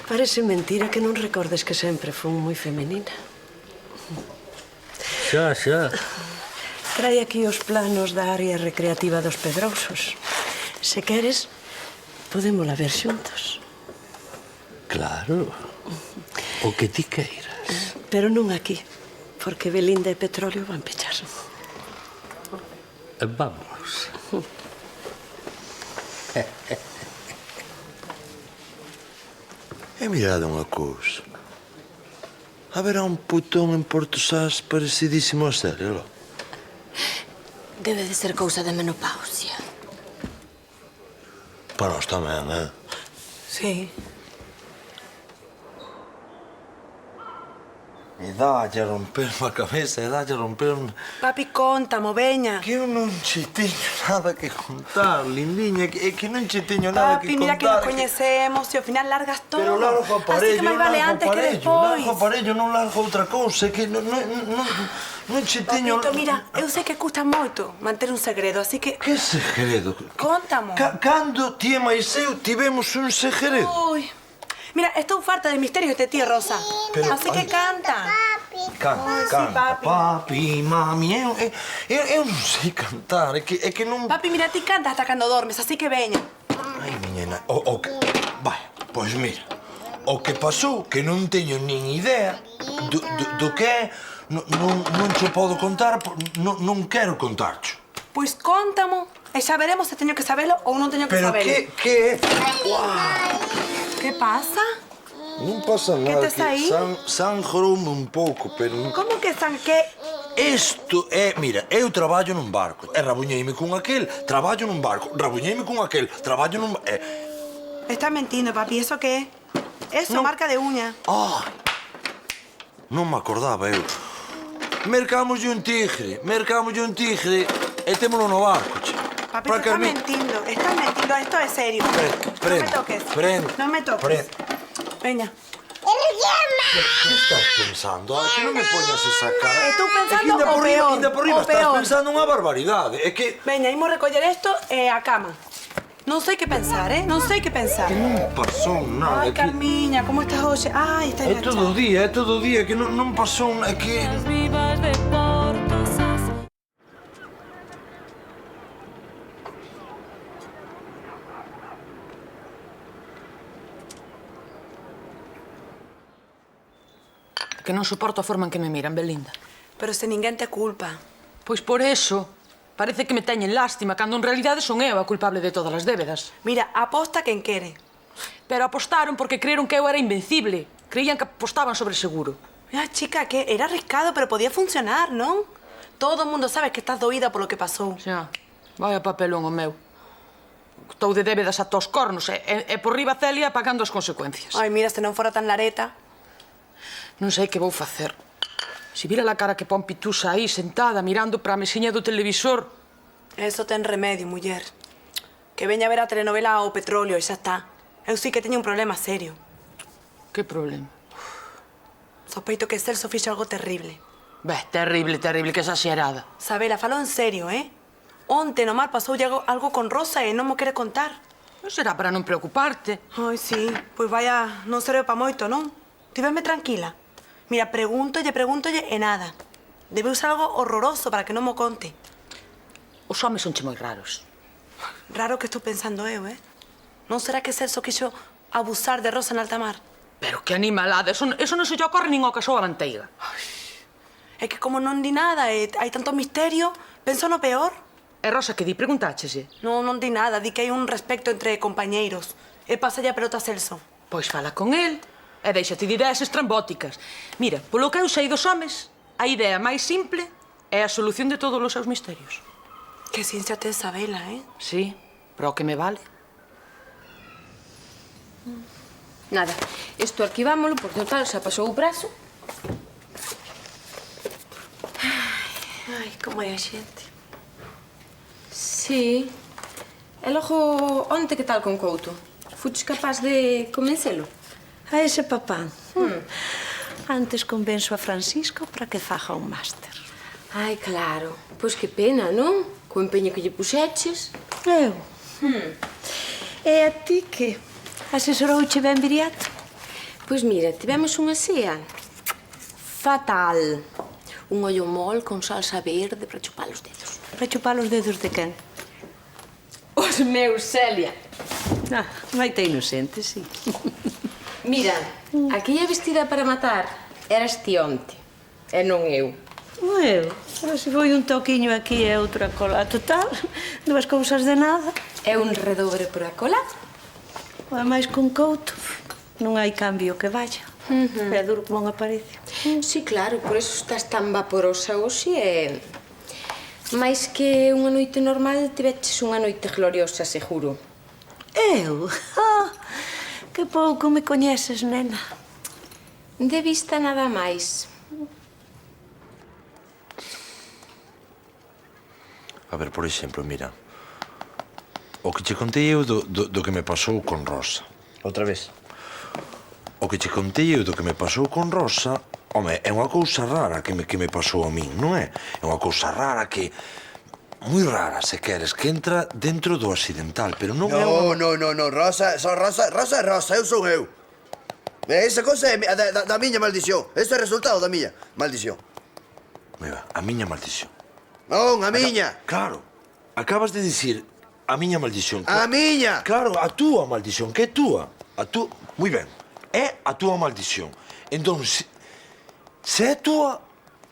Parece mentira que non recordes que sempre fui moi femenina. Xa. Trae aquí os planos da área recreativa dos Pedrousos. Se queres, podémola ver xuntos. Claro. O que ti queiras. Pero non aquí, porque Belinda e Petróleo van pechar. Vamos. E mirade unha cousa. Haberá un putón en Porto Sás parecidísimo a Célio. Debe de ser cousa de menopausia. Para nós tamén, Sí. E dálle a romperme a cabeza, e dálle a romperme... Papi, contamo, veña. Que eu non che teño nada que contar, lindiña. É que non che teño nada que Papi, contar. mira que nos coñecemos e ao final largas todo. Pero largo o aparello, así que máis vale antes que despois. Largo o aparello, non largo outra cousa. É que non che teño... Papito, mira, eu sei que custa moito manter un segredo, así que... Que segredo? Contamo. Cando ti e máis eu tivemos un segredo? Ui. Mira, estou farta de misterios de ti, Rosa. Pero, así que canta. Canta, papi, mami. Eu non sei cantar, é que non... Papi, mira, ti cantas hasta cando dormes, así que veña. Ai, miñena, vai, pois mira, o que pasou, que non teño nin idea do que é, non che podo contar, non quero contarcho. Pois contamo, e xa veremos se teño que sabelo ou non teño que sabelo. Pero que é? Que pasa? Non pasa nada. tes aí? Sangroume un pouco, pero... Como que que... Isto é... Mira, eu traballo nun barco. E rabuñeime con aquel, traballo nun barco. Rabuñeime con aquel, traballo nun... Estás mentindo, papi. ¿Eso qué es? Eso, marca de uña. Ai, non me acordaba eu. Mercámoslle un tigre e témolo no barco, che. Papi, tú estás mentindo. Estás mentindo. Esto es serio. No me toques. No me toques. Veña. Que estás pensando? Que non me poñas esa cara. Estou pensando o peor. Ainda por riba estás pensando unha barbaridade. É que... Veña, imos recoller esto e a cama. Non sei que pensar, Non sei que pensar. Non pasou nada. Ai, Carmiña, como estás hoxe? Ai, está enganchada. É todo o día, que non pasou nada. É que... Que non soporto a forma en que me miran, Belinda. Pero se ninguén te culpa. Pois por eso, parece que me teñen lástima, cando en realidade son eu a culpable de todas as débedas. Mira, aposta quen quere. Pero apostaron porque creeron que eu era invencible. Creían que apostaban sobre seguro. Mira, chica, que era arriscado, pero podía funcionar, non? Todo o mundo sabe que estás doída por lo que pasou. Xa, vaya papelón o meu. Estou de débedas ata os cornos e por riba Celia pagando as consecuencias. Ai, mira, se non fora tan lareta... Non sei que vou facer. Se vira a cara que pon Pitusa aí, sentada, mirando para a mesiña do televisor... Eso ten remedio, muller. Que veña a ver a telenovela O Petróleo e xa está. Eu sí que teño un problema serio. Que problema? Sospeito que Celso fixo algo terrible. Terrible, que exagerada. Sabela, falo en serio, Onte no mar pasou algo con Rosa e non mo quere contar. Será para non preocuparte. Ai, sí. Pois vaya, non serve pa moito, non? Ti venme tranquila. Mira, pregúntolle e nada. Debe usar algo horroroso para que non mo conte. Os homes sonche moi raros. Raro que estou pensando eu, Non será que Celso quixo abusar de Rosa en alta mar? Pero que animalada, eso non se lle ocorre nin ao casou a manteiga. É que como non di nada e hai tanto misterio, penso no peor. E Rosa que di? Preguntáchese? Non di nada, di que hai un respecto entre compañeiros. E pasalle a pelota a Celso. Pois fala con el. E déixate de ideas estrambóticas. Mira, polo que eu sei dos homes, a idea máis simple é a solución de todos os seus misterios. Que ciencia tes, Sabela, Sí, pero o que me vale. Nada, isto arquivámolo, porque total xa pasou o prazo. Ai, como é a xente. Sí. E logo, onte que tal con Couto? Fuches capaz de convencelo? A ese papá. Antes convenzo a Francisco para que faga un máster. Ai, claro. Pois que pena, non? Co empeño que lle puxeches. Eu? E a ti que? Asesorouche ben Viriato? Pois mira, tivemos unha cea fatal. Un ollo mol con salsa verde para chupar os dedos. Para chupar os dedos de quen? Os meus, Celia. Vai ter inocente, sí. Mira, aquella vestida para matar eras ti onte, e non eu. Eu? Pero se foi un toquiño aquí e outro a cola. Total, dúas cousas de nada. É un redobre por a cola? Ademais, con Couto, non hai cambio que vaya. É duro como unha parede. Sí, claro, por eso estás tan vaporosa hoxe e... Mais que unha noite normal, tiveches unha noite gloriosa, seguro. Eu? Que pouco me coñeces, nena. De vista nada máis. A ver, por exemplo, mira. O que che contei eu do que me pasou con Rosa. Outra vez? O que che contei eu do que me pasou con Rosa, home, é unha cousa rara que me pasou a min, non é? É unha cousa rara que... moi rara, se queres, que entra dentro do accidental, pero non é unha... No, Rosa é Rosa, eu son eu. Esa cousa é da miña maldición. Este é o resultado da miña maldición. Mira, a miña maldición. Non, a miña. Claro, acabas de dicir a miña maldición. A miña. Claro, a túa maldición, que é túa. Moi ben, é a túa maldición. Entón, se é túa,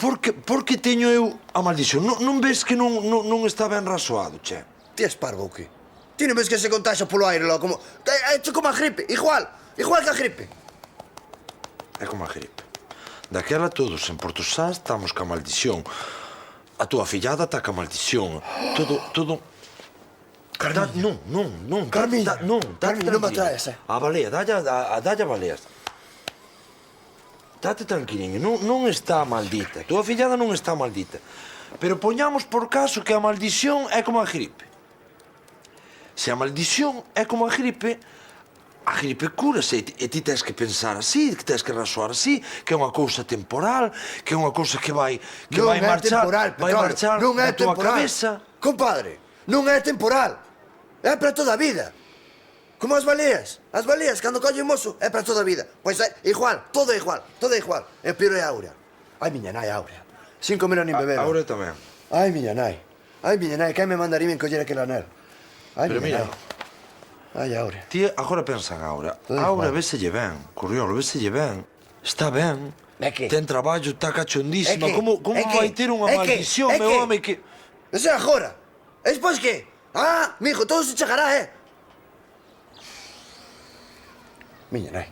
por que teño eu a maldición? Non ves que non está ben rasoado, che? Ti és parvo ou que? Ti non ves que se contaxa polo aire, logo, como... É como a gripe, igual que a gripe. é como a gripe. Daquela todos en Portosás estamos ca maldición. A túa fillada está ca maldición. Todo... Carmiña. Non. Carmiña, non me atraes, A balea, dalle a baleas. Date tranquiliño, non está maldita. Túa fillada non está maldita. Pero poñamos por caso que a maldición é como a gripe. Se a maldición é como a gripe cúrase e ti tens que pensar así, que tens que razoar así, que é unha cousa temporal, que é unha cousa que vai marchar, vai marchar da túa cabeza. Compadre, non é temporal. É para toda a vida. Como as baleas. As baleas, cando colle o mozo, é para toda a vida. Pois é igual, todo é igual. E o pior é a Aurea. Ai, miña nai, Aurea. 5 menos nin beber. Aurea tamén. Ai, miña nai, quen me mandaría en coller aquel anel? Ai, pero miña mira, nai. Ai, Aurea. Ti agora pensa en Aurea. Aurea véselle ben, Curriolo, véselle ben. Está ben. É que? Ten traballo, está cachondísima. Como vai ter unha maldición, meu home, que... Eso é agora. E despois que? Mijo, todo se chegará, Miña nai.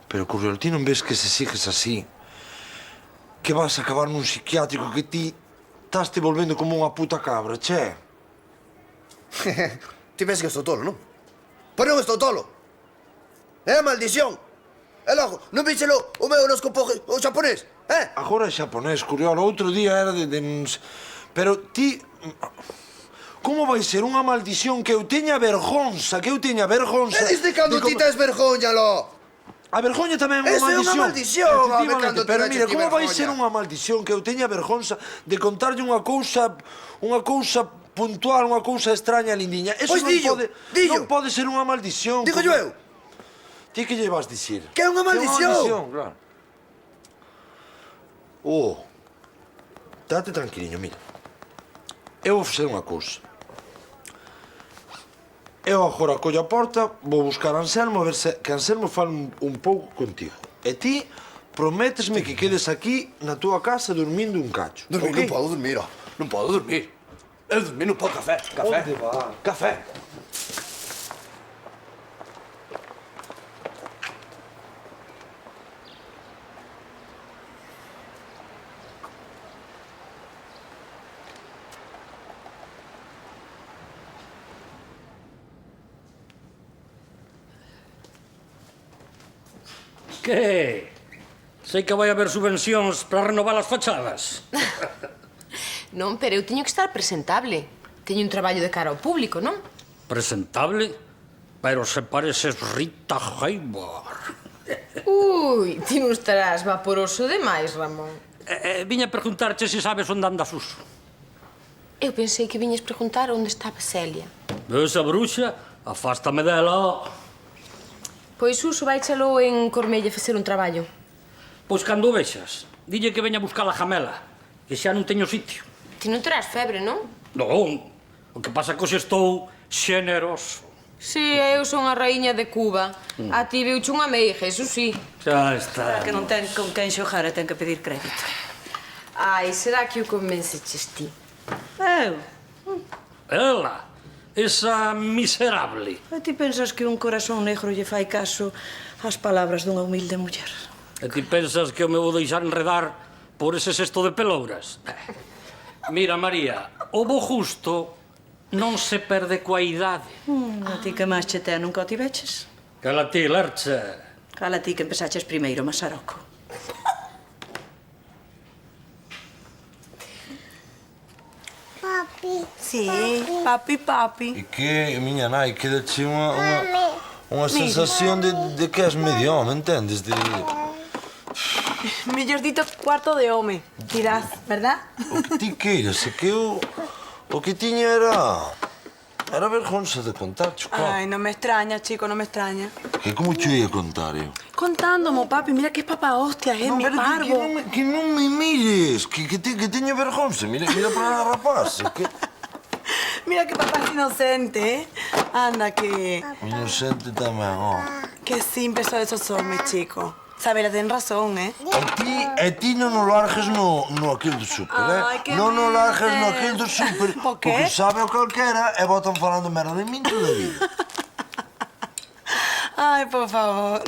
Pero, Curriolo, ti non ves que se sigues así, que vas a acabar nun psiquiátrico, que ti estás te volvendo como unha puta cabra, che? Ti ves que estou tolo, non? Pois non estou tolo. É a maldición. E logo, non víchelo o meu horóscopo o xaponés, Agora é xaponés, Curriolo, outro día era de... Pero ti... Como vai ser unha maldición que eu teña vergonza, E desde cando ti tes vergoña, lo? A vergoña tamén é unha maldición. Eso é unha maldición, home, cando pero te mira, veches ti como vai vergoña? ser unha maldición que eu teña vergonza de contarlle unha cousa puntual, unha cousa extraña, lindiña? Eso Pois non pode ser unha maldición. Digo eu. Ti que lle vas dicir? Que é unha maldición. Claro. Date tranquiliño, mira. Eu vou facer unha cousa. Eu agora collo a porta, vou buscar a Anselmo, a ver se que Anselmo fale un pouco contigo. E ti prométesme que quedes aquí na túa casa dormindo un cacho. Dormir, non podo dormir, non podo dormir. Eu dormir non podo, café. Onde va? Café. Que? Sei que vai haber subvencións para renovar as fachadas. Non, pero eu teño que estar presentable. Teño un traballo de cara ao público, non? Presentable? Pero se pareces Rita Hayworth. Ui, ti non estarás vaporoso demais, Ramón. Viña a preguntarche se sabes onde anda Suso. Eu pensei que viñes preguntar onde estaba Celia. Esa bruxa, afástame dela. Pois Suso vai chelo en Cormella facer un traballo. Pois cando o vexas, dille que veña a buscar a jamela, que xa non teño sitio. Ti non terás febre, non? Non, o que pasa é que hoxe estou xeneroso. Si, eu son a raíña de Cuba. A ti veuche unha meiga, eso sí. Xa está. Para que non ten con quen xogar e ten que pedir crédito. Ai, será que o convenceches ti? Eu? Ela, esa miserable. E ti pensas que un corazón negro lle fai caso ás palabras dunha humilde muller? E ti pensas que eu me vou deixar enredar por ese cesto de pelouras? Mira, María, o bo justo non se perde coa idade. A ti que máis che ten, nunca o tiveches? Cala ti, Lercha. Cala ti que empezaches primeiro, Masaroco. Papi. Sí, papi. E que, miña nai, quedache unha sensación de que és medio home, entendes? Mellor dito cuarto de home, dirás, verdad? O que ti queiras, é que eu... O que tiña era vergonza de contar, chico. Ay, no me extraña, chico, no me extraña. Que como te ia contar eu? Contándome, papi, mira que es papá hostia, mi parvo. Que non me mires, que teño vergonza. Mira para a rapaz. Mira que papá es inocente, Anda, que... Inocente tamén, Que simple son esos homes, chico. Sabela, ten razón, E ti non o largues no aquel do súper, Non o largues no aquel do súper, porque sabe o calquera e botan falando merda de min toda a vida. Ay, por favor.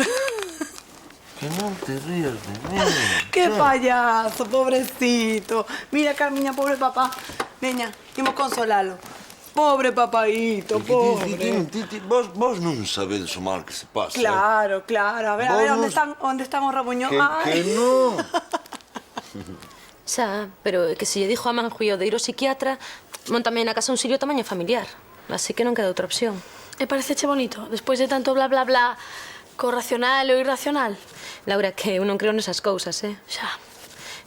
Que non te rías de mí. ¡Qué payaso, pobrecito! Mira, Carmiña, pobre papá. Veña, imos consolalo. Pobre papaíto, pobre. Vos non sabedes o mal que se pasa. Claro, claro. A ver, onde están os rabuños? Que non. Xa, pero é que se lle dixo a Manjui o de ir ao psiquiatra, montame na casa un sirio tamaño familiar. Así que non queda outra opción. E pareceche bonito, despois de tanto bla bla bla, co racional e o irracional? Laura, que eu non creo nesas cousas, Xa.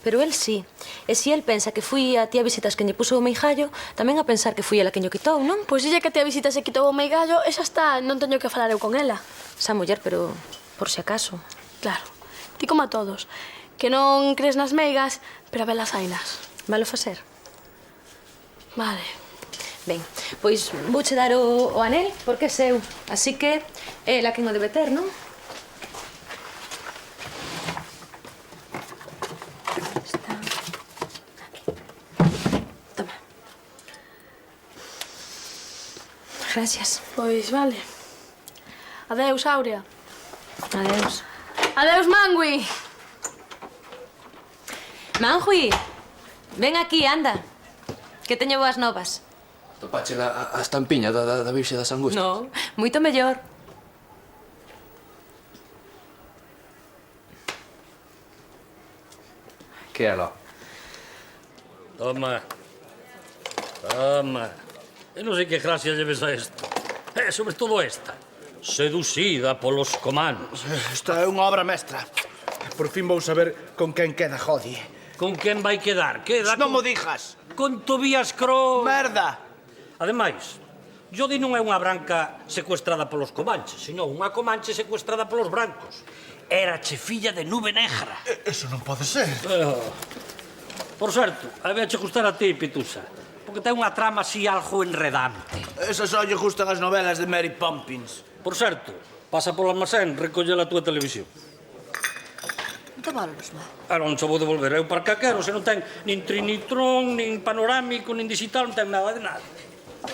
Pero el sí. E se el pensa que fui a ti a visitas quen lle puso o meigallo, tamén a pensar que fui ela quen o quitou, non? Pois dille que a ti a visitas se quitou o meigallo e xa está, non teño que falar eu con ela. Xa, muller, pero por si acaso. Claro, ti como a todos, que non crees nas meigas, pero a velas hainas. Valo facer? Vale. Ben, pois vouche dar o anel porque é seu. Así que é ela quen o debe ter, non? Gracias. Pois vale. Adeus, Áurea. Adeus. Adeus, Mangui. Manjui, ven aquí, anda. Que teño boas novas. Topache a estampiña da Virxe das Angustias. Non, moito mellor. Que é lo? Toma. Toma. Eu non sei que gracia lleves a isto. Sobre todo esta. Seducida polos comandos. Esta é unha obra mestra. Por fin vou saber con quen queda Jodi. Con quen vai quedar? Queda Non mo dijas. con Tobías Kroos. Merda. Ademais, Jodi non é unha branca secuestrada polos comanches, senón unha comanche secuestrada polos brancos. Era filla de Nube Negra. Eso non pode ser. Por certo, había che gustar a ti, Pitusa, porque ten unha trama así algo enredante. Esas só lle gustan as novelas de Mary Poppins. Por certo, pasa polo almacén, recolle a túa televisión. Devolves, má. Non xa vou devolver, eu para que quero, se non ten nin trinitrón, nin panorámico, nin digital, non ten nada de nada.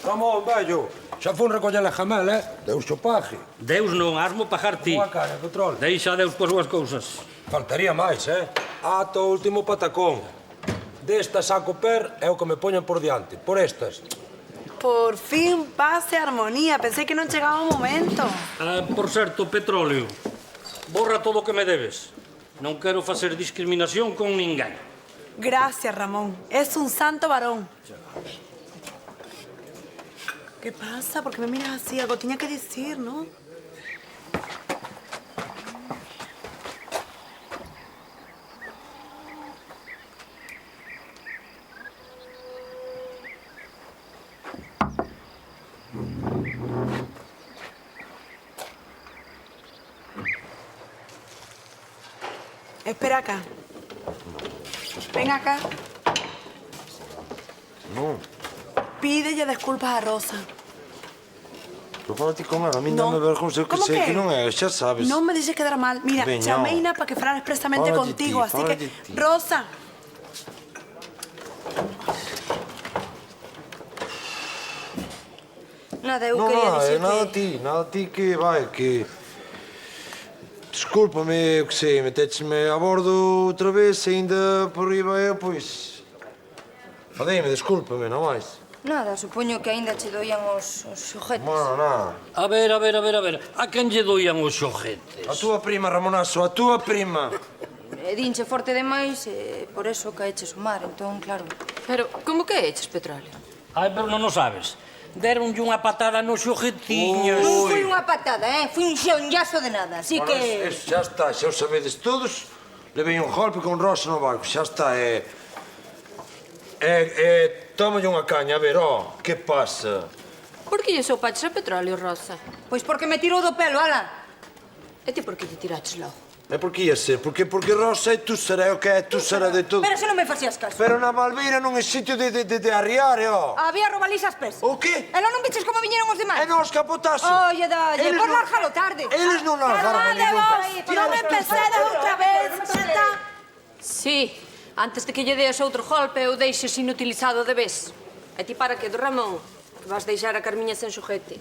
Ramón, vello, xa fun recoller a Jamel, Deus xo pague. Deus non, asmo pagar ti. Boa cara, Petrol. Deixa a Deus coas súas cousas. Faltaría máis, Ata o último patacón. Destas saco per é o que me poñen por diante. Por estas. Por fin paz e armonía. Pensei que non chegaba o momento. Por certo, petróleo, borra todo o que me debes. Non quero facer discriminación con ninguén. Gracias, Ramón. Es un santo varón. ¿Qué pasa? ¿Por qué me miras así? Algo tenía que decir, ¿no? Espera acá. Ven acá. Non. Pídelle disculpas a Rosa. Pero fala ti con ela, a mí dame vergonza, eu que sei que non é, xa sabes. Non me deixes quedar mal. Mira, Veña. chameina para que falar expresamente Fala de contigo, ti, así fala que... de ti. Rosa. Nada, eu quería dicir que... nada a ti que vai, que... Descúlpame, eu que sei, metécheme a bordo outra vez, e ainda por riba eu, pois... Fadeime, descúlpame, non máis. Nada, supoño que aínda che doían os xoguetes. Bueno, nada. A ver. A quen lle doían os xoguetes? A túa prima, Ramonazo, a túa prima. E dinche forte demais, e por eso caeches o mar, entón, claro. Pero, como que eches, Petróleo? Ai, pero non o sabes. Deronlle unha patada nos xoguetiños. Non foi unha patada, foi un xonllazo de nada, así Bueno, que... eso, xa está, xa o sabedes todos. Levei un golpe con Rosa no barco, xa está, tómalle unha caña, a ver, que pasa? Por que lle soupaches a Petróleo, Rosa? Pois porque me tirou do pelo, ala. E ti por que lle tiraches logo? É porque ia ser, porque Rosa é tú será o que é tú será de todo. Pero se non me facías caso. Pero na Malveira non é sitio de arriar, Había robalizas pés. O que? E non viches como viñeron os demais? E non escapotasen. Oye, dalle, por largalo tarde. Eles non largaron a ningún. Non me empecedes outra vez, chata. Sí, antes de que lle deas outro golpe ou deixes inutilizado de vez. E ti para que, do Ramón, que vas deixar a Carmiña sen xoguete.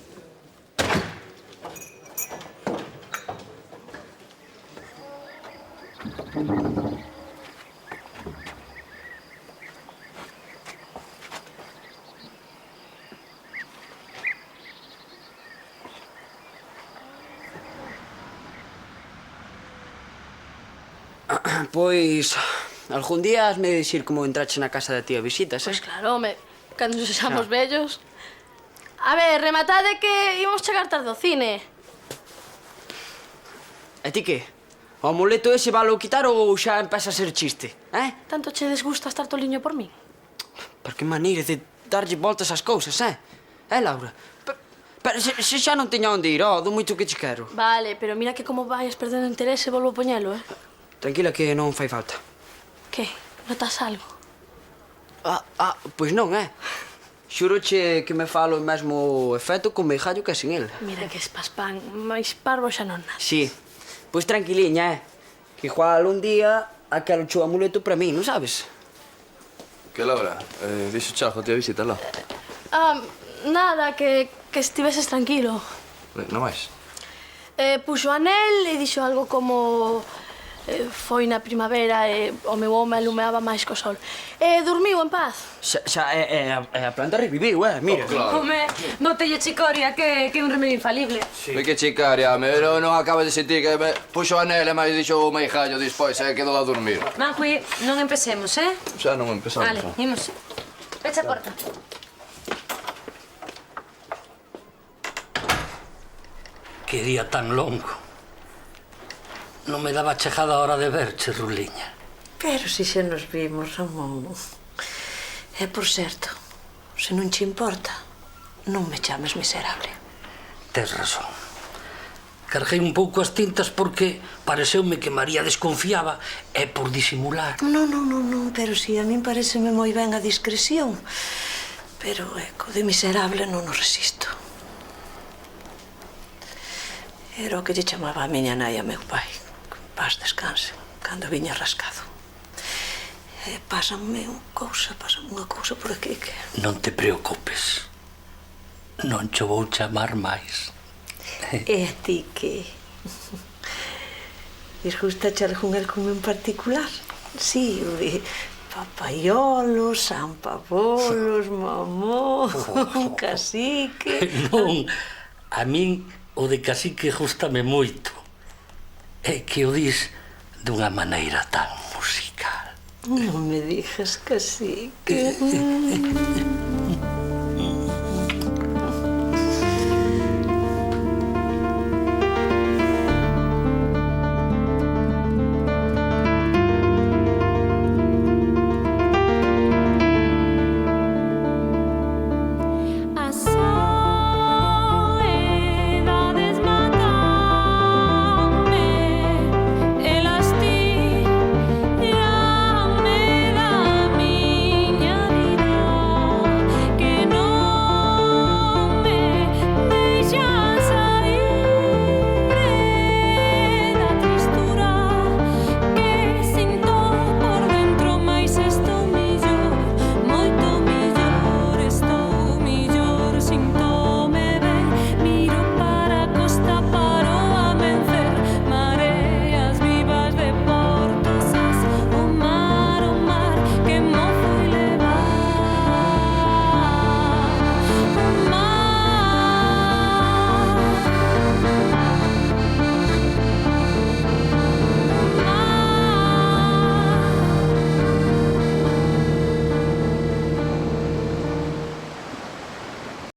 Pois, algún día has me de dicir como entrache na casa da tía visitas, Pois claro, home, cando sexamos vellos. A ver, rematade que íbamos chegar tarde ao cine. E ti que? O amuleto ese valo quitar ou xa empeza a ser chiste, Tanto che desgusta estar toliño por min? Por que maneira de darlle voltas ás cousas, Laura? Pero se xa non teño onde ir, do moito que che quero. Vale, pero mira que como vayas perdendo interese volvo a poñelo, Tranquila que non fai falta. Que? Notas algo? Pois non, Xuroche que me falo o mesmo efecto con meijallo que sin el. Mira que espaspán, máis parvo xa non nas. Sí, pois tranquiliña, Que igual un día aquel o amuleto para mí, non sabes? Que, Laura? Dixo Chajo, tía visita lá. Nada, que estiveses tranquilo. Non máis? Puxo anel e dixo algo como... foi na primavera e o meu home alumeaba máis co sol. E dormiu en paz. Xa a planta reviviu, mira. Claro. Home, botelle chicoria que é un remedio infalible. Foi que chicaria, pero non acaba de sentir que me puxo a nele, mas dixo o meijallo despois, quedou a dormir. Manjui, non empecemos, Xa non empezamos. Vale, imos. Pecha a porta. Que día tan longo. Non me daba chegada a hora de verche, Ruliña. Pero si xa nos vimos, Ramón. E, por certo, se non che importa, non me chames miserable. Tes razón. Carguei un pouco as tintas porque pareceume que María desconfiaba e por disimular. Non, pero si a min pareceme moi ben a discreción. Pero, co de miserable non o resisto. Era o que lle chamaba a miña nai a meu pai. Paz descanse, cando viña rascado. Pásame unha cousa por aquí que... Non te preocupes. Non cho vou chamar máis. E a ti que... Disgustache algún en particular? Sí, o de papaiolos, sampabolos, mamón, cacique... Non, a min o de cacique gústame moito. É que o dis dunha maneira tan musical. Non me digas cacique.